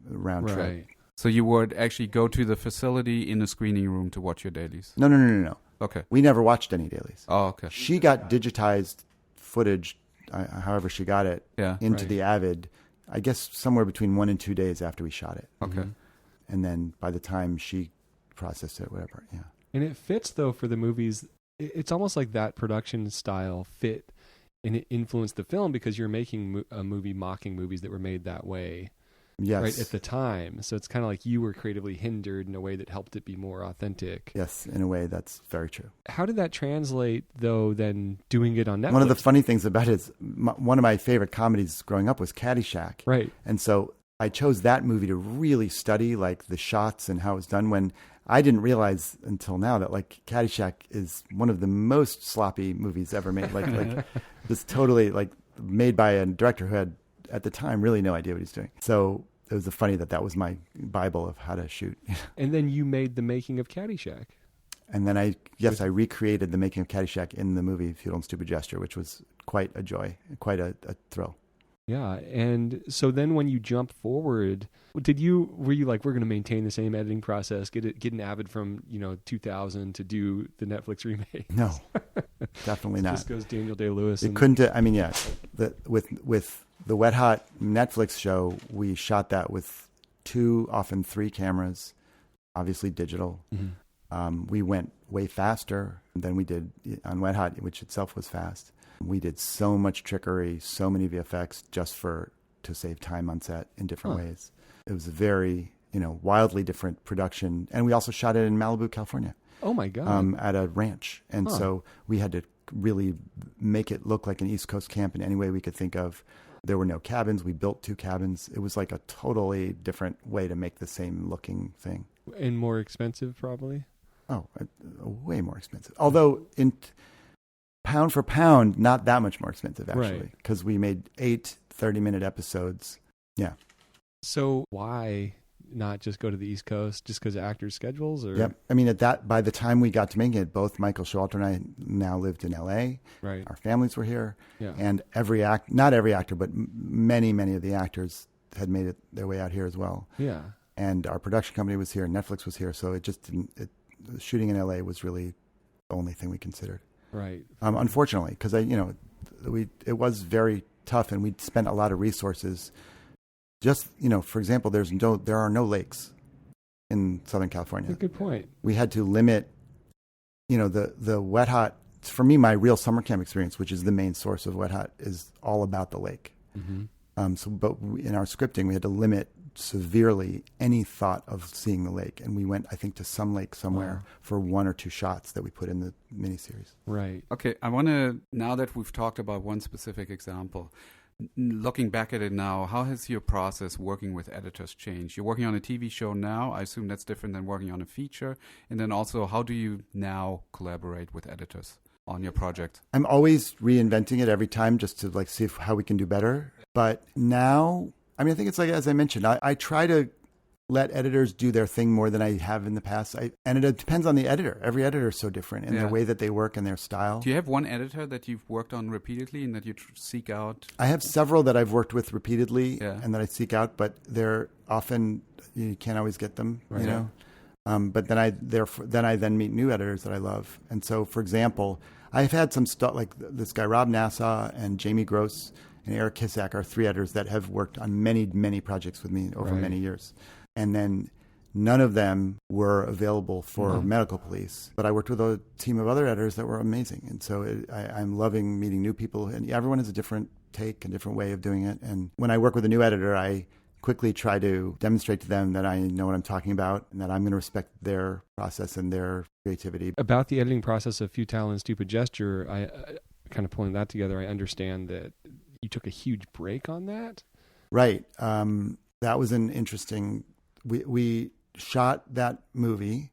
round trip. Right. So you would actually go to the facility in the screening room to watch your dailies? No. Okay. We never watched any dailies. Oh, okay. She got digitized footage, however she got it, Yeah. into Right. the Avid, I guess somewhere between 1 and 2 days after we shot it. Okay. Mhm. And then by the time she processed it, whatever, yeah. And it fits, though, for the movies. It's almost like that production style fit and it influenced the film because you're making a movie mocking movies that were made that way. Yes. right, at the time. So it's kind of like you were creatively hindered in a way that helped it be more authentic. Yes, in a way, that's very true. How did that translate, though, then doing it on Netflix? One of the funny things about it is one of my favorite comedies growing up was Caddyshack. Right. And so I chose that movie to really study like the shots and how it was done, when I didn't realize until now that like Caddyshack is one of the most sloppy movies ever made. Like this totally like made by a director who had at the time really no idea what he's doing. So it was funny that was my Bible of how to shoot. And then you made the making of Caddyshack. And then I recreated the making of Caddyshack in the movie Futile and Stupid Gesture, which was quite a joy, quite a thrill. Yeah. And so then when you jump forward, were you like, we're going to maintain the same editing process, get an Avid from, 2000 to do the Netflix remake? No, definitely not. Just goes Daniel Day-Lewis. It couldn't, I mean, yeah, with the Wet Hot Netflix show, we shot that with 2, often 3 cameras, obviously digital. Mm-hmm. We went way faster than we did on Wet Hot, which itself was fast. We did so much trickery, so many VFX just to save time on set in different ways. It was a very, wildly different production. And we also shot it in Malibu, California. Oh my God. At a ranch. And so we had to really make it look like an East Coast camp in any way we could think of. There were no cabins. We built 2 cabins. It was like a totally different way to make the same looking thing. And more expensive, probably? Oh, way more expensive. Although in pound for pound, not that much more expensive, actually. Because we made 8 30-minute episodes. Yeah. So why not just go to the East Coast, just because of actors' schedules? Or? Yep. I mean, by the time we got to making it, both Michael Showalter and I now lived in L.A. Right. Our families were here. Yeah. And not every actor, but many, many of the actors had made their way out here as well. Yeah. And our production company was here, Netflix was here, so it just didn't. Shooting in L.A. was really the only thing we considered. Right. Unfortunately, because it was very tough, and we'd spent a lot of resources. Just for example, there are no lakes in Southern California. That's a good point. We had to limit, the Wet Hot. For me, my real summer camp experience, which is the main source of Wet Hot, is all about the lake. Mm-hmm. But in our scripting, we had to limit severely any thought of seeing the lake, and we went, I think, to some lake somewhere for 1 or 2 shots that we put in the miniseries. Right. Okay, I want to, now that we've talked about one specific example, looking back at it now, how has your process working with editors changed? You're working on a TV show now. I assume that's different than working on a feature. And then also, how do you now collaborate with editors on your project? I'm always reinventing it every time just to see how we can do better. But now, I mean, I think it's like, as I mentioned, I try to let editors do their thing more than I have in the past. And it depends on the editor. Every editor is so different in the way that they work and their style. Do you have one editor that you've worked on repeatedly and that you seek out? I have several that I've worked with repeatedly and that I seek out, but they're often, you can't always get them, but then I meet new editors that I love. And so, for example, I've had some stuff like this guy, Rob Nassau, and Jamie Gross and Eric Kissack are 3 editors that have worked on many, many projects with me over many years. And then none of them were available for Medical Police. But I worked with a team of other editors that were amazing. And so I'm loving meeting new people. And everyone has a different take, a different way of doing it. And when I work with a new editor, I quickly try to demonstrate to them that I know what I'm talking about and that I'm going to respect their process and their creativity. About the editing process of Futile and Stupid Gesture, I kind of pulling that together, I understand that you took a huge break on that. Right. That was an interesting... We shot that movie,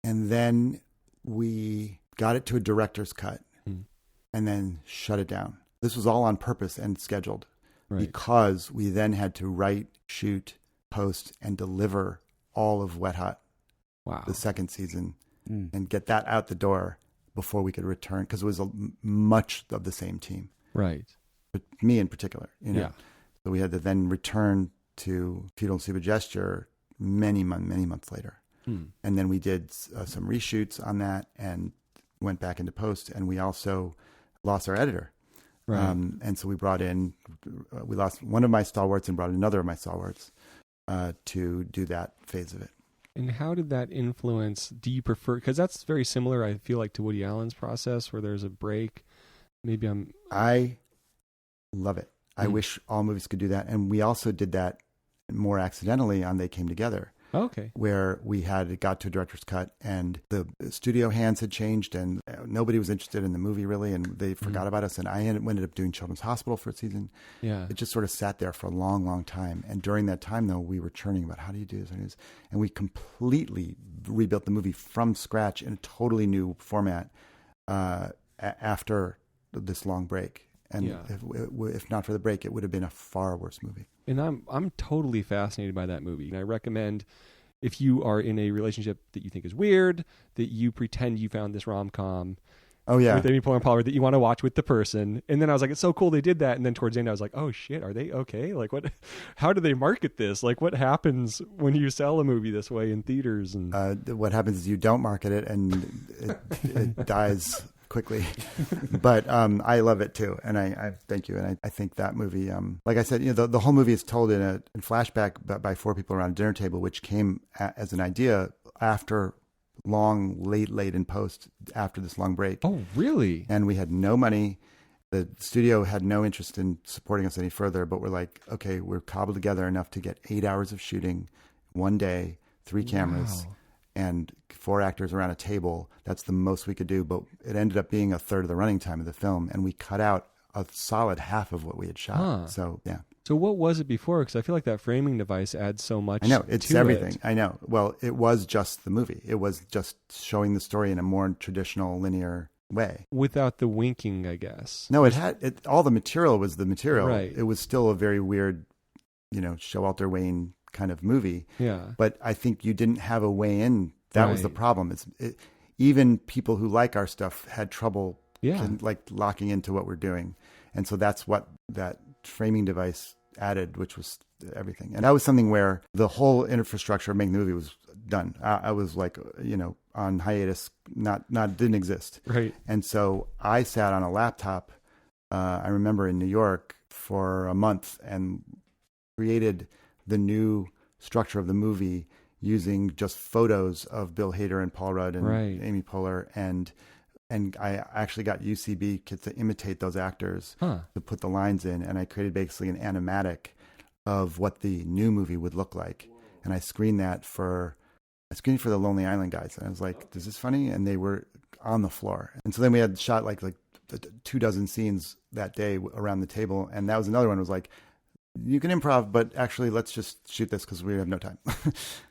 and then we got it to a director's cut, and then shut it down. This was all on purpose and scheduled, because we then had to write, shoot, post, and deliver all of Wet Hot, the second season, and get that out the door before we could return, because it was much of the same team. Right. But me in particular, Yeah. So we had to then return to Futile and Stupid Gesture many months later. And then we did some reshoots on that and went back into post, and we also lost our editor. Right. And so we lost one of my stalwarts and brought in another of my stalwarts to do that phase of it. And how did that influence, do you prefer, because that's very similar, I feel like, to Woody Allen's process where there's a break. I love it. I wish all movies could do that. And we also did that more accidentally on They Came Together. Okay. Where we had got to a director's cut and the studio hands had changed and nobody was interested in the movie really, and they forgot about us, and I ended up doing Children's Hospital for a season. Yeah. It just sort of sat there for a long, long time. And during that time, though, we were churning about how do you do this? And we completely rebuilt the movie from scratch in a totally new format after this long break. And if not for the break, it would have been a far worse movie. And I'm totally fascinated by that movie. And I recommend, if you are in a relationship that you think is weird, that you pretend you found this rom-com with Amy Poehler and Paul Rudd that you want to watch with the person. And then I was like, it's so cool they did that. And then towards the end, I was like, oh shit, are they okay? Like what? How do they market this? Like what happens when you sell a movie this way in theaters? And what happens is you don't market it and it dies quickly. But I love it too, and I thank you. And I think that movie, like I said, the whole movie is told in flashback by four people around a dinner table, which came as an idea after late in post after this long break. Oh, really? And we had no money. The studio had no interest in supporting us any further, but we're like, okay, we're cobbled together enough to get 8 hours of shooting, one day, 3 cameras. Wow. And 4 actors around a table. That's the most we could do, but it ended up being a third of the running time of the film, and we cut out a solid half of what we had shot. Huh. So, yeah. So what was it before? Because I feel like that framing device adds so much. I know, it's to everything. It. I know. Well, it was just the movie. It was just showing the story in a more traditional, linear way. Without the winking, I guess. No, all the material was the material. Right. It was still a very weird, Showalter Wain kind of movie. Yeah. But I think you didn't have a way in. That was the problem. Even people who like our stuff had trouble locking into what we're doing. And so that's what that framing device added, which was everything. And that was something where the whole infrastructure of making the movie was done. I was like, on hiatus, didn't exist. Right. And so I sat on a laptop, I remember in New York for a month and created the new structure of the movie using just photos of Bill Hader and Paul Rudd and Amy Poehler, and I actually got UCB kids to imitate those actors to put the lines in, and I created basically an animatic of what the new movie would look like, and I screened for the Lonely Island guys, and I was like, "Is this funny?" And they were on the floor, and so then we had shot like 24 scenes that day around the table, and that was another one. It was like, you can improv, but actually let's just shoot this because we have no time.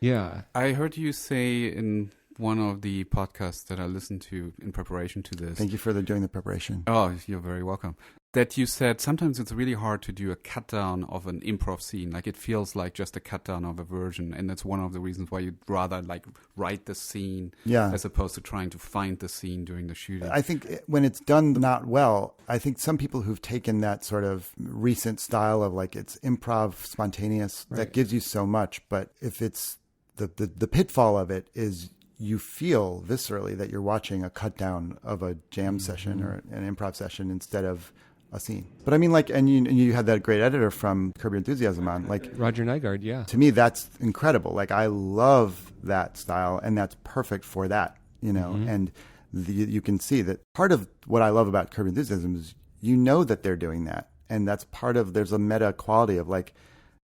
Yeah. I heard you say in one of the podcasts that I listened to in preparation to this. Thank you for doing the preparation. Oh, you're very welcome. That you said sometimes it's really hard to do a cut down of an improv scene. Like it feels like just a cut down of a version. And that's one of the reasons why you'd rather write the scene as opposed to trying to find the scene during the shooting. I think when it's done not well, I think some people who've taken that sort of recent style of it's improv, spontaneous, that gives you so much. But if it's the pitfall of it is you feel viscerally that you're watching a cut down of a jam session or an improv session instead of a scene. But I mean, and you had that great editor from Curb Your Enthusiasm on, Roger Nygaard, yeah. To me, that's incredible. I love that style, and that's perfect for that, and you can see that part of what I love about Curb Your Enthusiasm is that they're doing that. And that's there's a meta quality of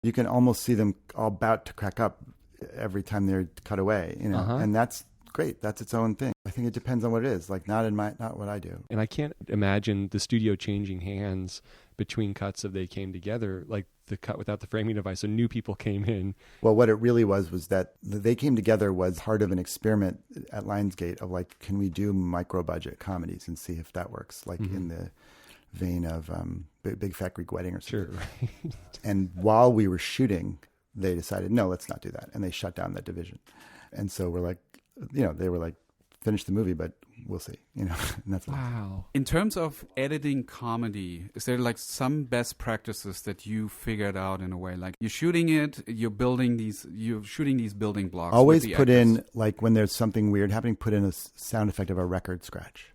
you can almost see them all about to crack up every time they're cut away, and that's great. That's its own thing. I think it depends on what it is. Not what I do. And I can't imagine the studio changing hands between cuts if they came together, like the cut without the framing device. So new people came in. Well, what it really was that They Came Together was part of an experiment at Lionsgate of can we do micro budget comedies and see if that works, in the vein of Big Fat Greek Wedding or something. Sure. Right. And while we were shooting, they decided, no, let's not do that. And they shut down that division. And so we're they were finish the movie, but we'll see, and that's wow. In terms of editing comedy, is there some best practices that you figured out in a way? You're shooting it, you're shooting these building blocks. Always put in, when there's something weird happening, put in a sound effect of a record scratch.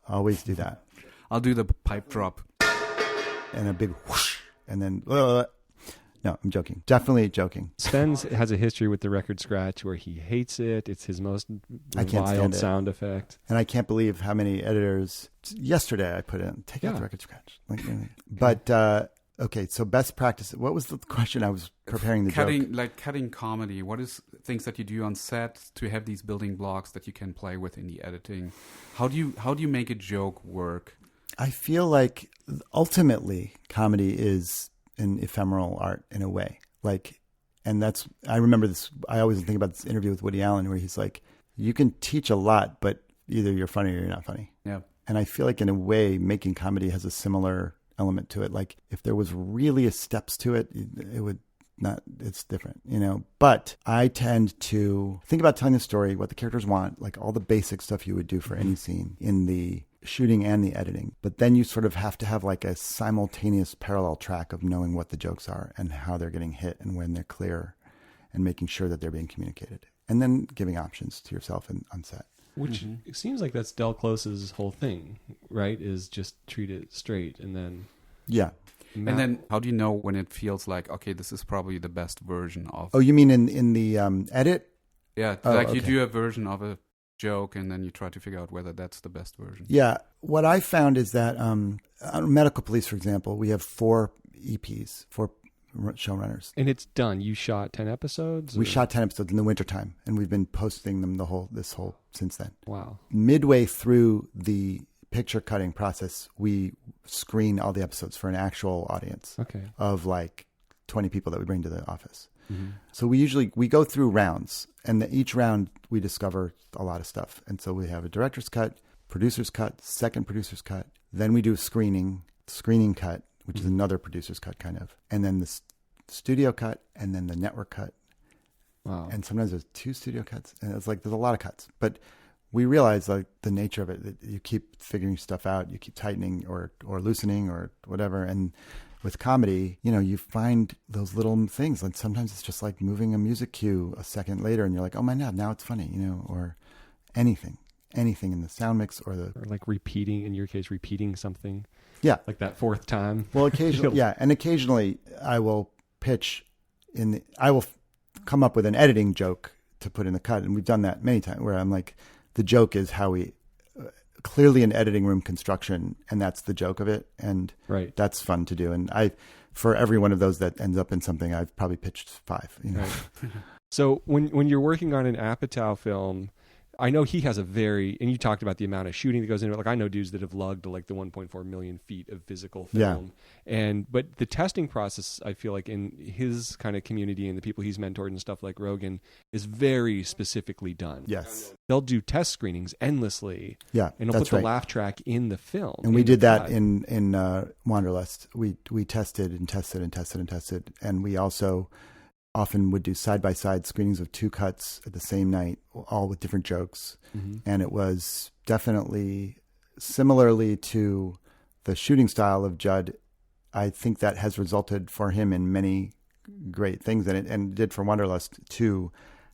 Always do that. I'll do the pipe drop. And a big whoosh, and then... No, I'm joking. Definitely joking. Sven has a history with the record scratch where he hates it. It's his most wild sound effect. And I can't believe how many editors... Yesterday I put in, take out the record scratch. But Okay, so best practice. What was the question? I was preparing the joke. Cutting comedy. What is things that you do on set to have these building blocks that you can play with in the editing? How do you make a joke work? I feel like ultimately comedy is an ephemeral art in a way. I remember this. I always think about this interview with Woody Allen where he's like, "You can teach a lot, but either you're funny or you're not funny." Yeah. And I feel like in a way, making comedy has a similar element to it. Like if there was really steps to it, it would not, it's different, but I tend to think about telling the story, what the characters want, like all the basic stuff you would do for any scene in the shooting and the editing. But then you sort of have to have like a simultaneous parallel track of knowing what the jokes are and how they're getting hit and when they're clear and making sure that they're being communicated. And then giving options to yourself on set. Which it seems like that's Del Close's whole thing, right? Is just treat it straight and then... Yeah. And then how do you know when it feels like, okay, this is probably the best version of... Oh, you mean in the edit? Yeah, you do a version of a joke and then you try to figure out whether that's the best version. Yeah. What I found is that on Medical Police, for example, we have 4 EPs, 4 showrunners. And it's done. You shot 10 episodes? We shot 10 episodes in the wintertime, and we've been posting them since then. Wow. Midway through the picture cutting process, we screen all the episodes for an actual audience of like 20 people that we bring to the office. Mm-hmm. So we go through rounds, and each round we discover a lot of stuff. And so we have a director's cut, producer's cut, second producer's cut. Then we do screening cut, which is another producer's cut kind of. And then the studio cut, and then the network cut. Wow. And sometimes there's 2 studio cuts, and it's like there's a lot of cuts. But we realize like the nature of it, that you keep figuring stuff out, you keep tightening or loosening or whatever. And with comedy, you find those little things. Like sometimes it's just like moving a music cue a second later, and you're like, oh my God, now it's funny, or anything in the sound mix or like repeating, in your case, repeating something. Yeah. Like that 4th time. Well, occasionally, yeah. And occasionally I will pitch I will come up with an editing joke to put in the cut. And we've done that many times where I'm like, the joke is how we clearly an editing room construction, and that's the joke of it. And that's fun to do. And for every one of those that ends up in something, I've probably pitched 5, Right. So when you're working on an Apatow film, I know he has and you talked about the amount of shooting that goes into it. Like I know dudes that have lugged like the 1.4 million feet of physical film. Yeah. But the testing process, I feel like in his kind of community and the people he's mentored and stuff like Rogan is very specifically done. Yes. They'll do test screenings endlessly. Yeah. And they'll put the laugh track in the film. And we did that in Wanderlust. We tested and tested and tested and tested. And we also often would do side-by-side screenings of 2 cuts at the same night, all with different jokes. Mm-hmm. And it was definitely similarly to the shooting style of Judd. I think that has resulted for him in many great things, and it did for Wanderlust too.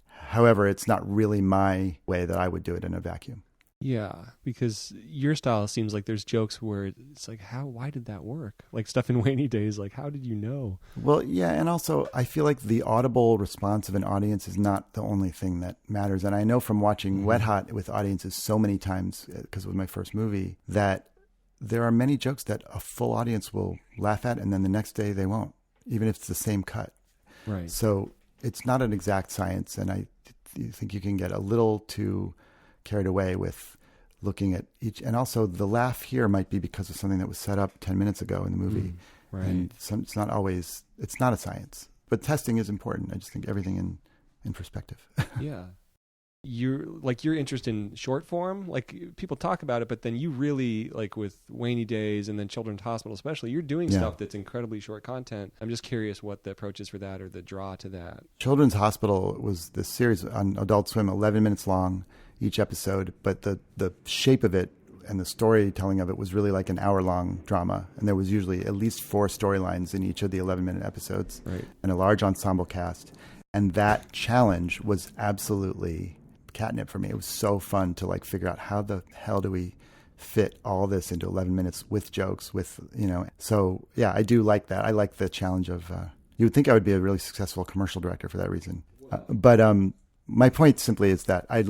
However, it's not really my way that I would do it in a vacuum. Yeah, because your style seems like there's jokes where it's like, why did that work? Like stuff in Wainy Days, like, how did you know? Well, yeah, and also I feel like the audible response of an audience is not the only thing that matters. And I know from watching Wet Hot with audiences so many times, because it was my first movie, that there are many jokes that a full audience will laugh at, and then the next day they won't, even if it's the same cut. Right. So it's not an exact science, and I think you can get a little too carried away with looking at each, and also the laugh here might be because of something that was set up 10 minutes ago in the movie. Right. And it's not a science, but testing is important. I just think everything in perspective. Yeah. You're interested in short form, like people talk about it, but then you really, like with Wainy Days and then Children's Hospital especially, you're doing stuff that's incredibly short content. I'm just curious what the approach is for that or the draw to that. Children's Hospital was this series on Adult Swim, 11 minutes long each episode, but the shape of it and the storytelling of it was really like an hour-long drama, and there was usually at least 4 storylines in each of the 11-minute episodes, and a large ensemble cast. And that challenge was absolutely catnip for me. It was so fun to like figure out how the hell do we fit all this into 11 minutes with jokes, so yeah, I do like that. I like the challenge of you would think I would be a really successful commercial director for that reason, but my point simply is that I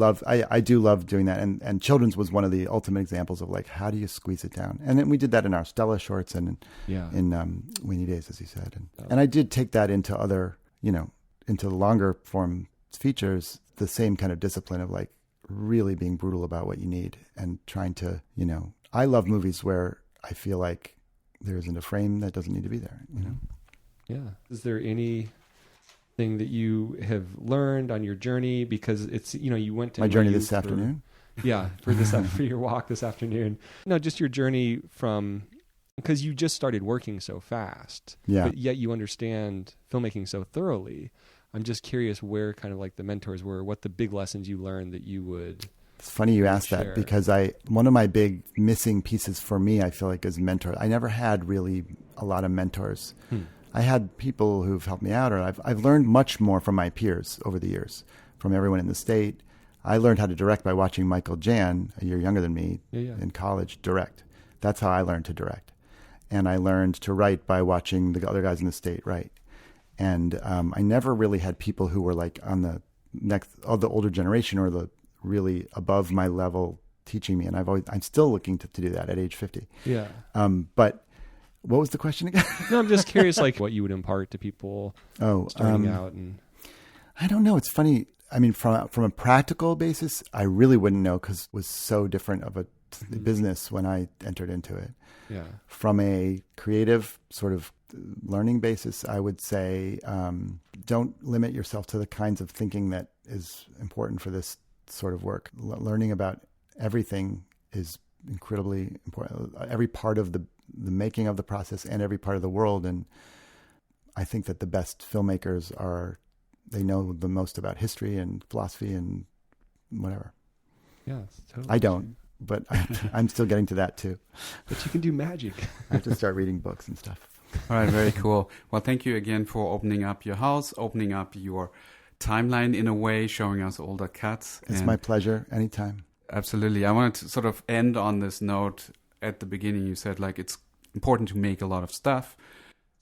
do love doing that. And children's was one of the ultimate examples of like, how do you squeeze it down? And then we did that in our Stella shorts and in Weeny Days, as you said. And I did take that into other, into longer form features, the same kind of discipline of like really being brutal about what you need and trying to, I love movies where I feel like there isn't a frame that doesn't need to be there, Yeah. Is there anything that you have learned on your journey? Because it's, you went to my journey this afternoon. Yeah. For your walk this afternoon. No, just your journey because you just started working so fast. Yeah. But yet you understand filmmaking so thoroughly. I'm just curious where kind of like the mentors were, what the big lessons you learned that you would. It's funny you asked that because one of my big missing pieces for me, I feel like, is mentor. I never had really a lot of mentors. I had people who've helped me out, or I've learned much more from my peers over the years, from everyone in the state. I learned how to direct by watching Michael Jan, a year younger than me, in college, direct. That's how I learned to direct. And I learned to write by watching the other guys in the state write. And I never really had people who were like on the the older generation or the really above my level teaching me. And I'm still looking to do that at age 50. Yeah. But what was the question again? No, I'm just curious, like what you would impart to people starting out. And I don't know. It's funny. I mean, from a practical basis, I really wouldn't know because it was so different of a business when I entered into it. Yeah. From a creative sort of learning basis, I would say don't limit yourself to the kinds of thinking that is important for this sort of work. Learning about everything is incredibly important. Every part of the making of the process and every part of the world. And I think that the best filmmakers they know the most about history and philosophy and whatever. Yeah, totally. I don't, but I'm still getting to that too. But you can do magic. I have to start reading books and stuff. All right, very cool. Well, thank you again for opening up your house, opening up your timeline in a way, showing us older cuts. It's my pleasure. Anytime. Absolutely. I wanted to sort of end on this note. At the beginning, you said like it's important to make a lot of stuff.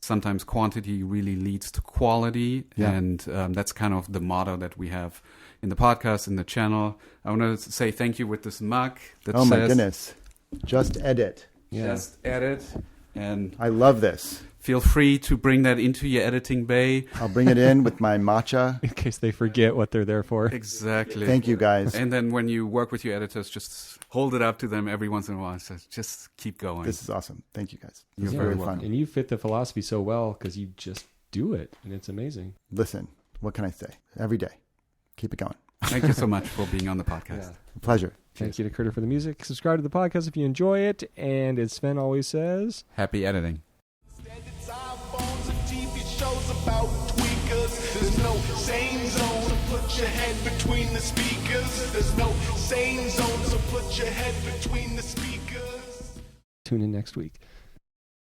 Sometimes quantity really leads to quality. Yeah. And that's kind of the motto that we have in the podcast, in the channel. I want to say thank you with this mug that says... my goodness. Just edit. Yeah. Just edit. And I love this. feel free to bring that into your editing bay. I'll bring it in with my matcha. In case they forget what they're there for. Exactly. Thank you, guys. And then when you work with your editors, just hold it up to them every once in a while. So just keep going. This is awesome. Thank you, guys. You're It's very really welcome. fun. And you fit the philosophy so well because you just do it. And it's amazing. Listen, what can I say? Every day. Keep it going. Thank you so much for being on the podcast. Yeah. A pleasure. Thank you to Critter for the music. Subscribe to the podcast if you enjoy it. And as Sven always says, Happy editing. iPhones and TV shows about tweakers. There's no sane zone, so put your head between the speakers. There's no sane zone, so put your head between the speakers. tune in next week.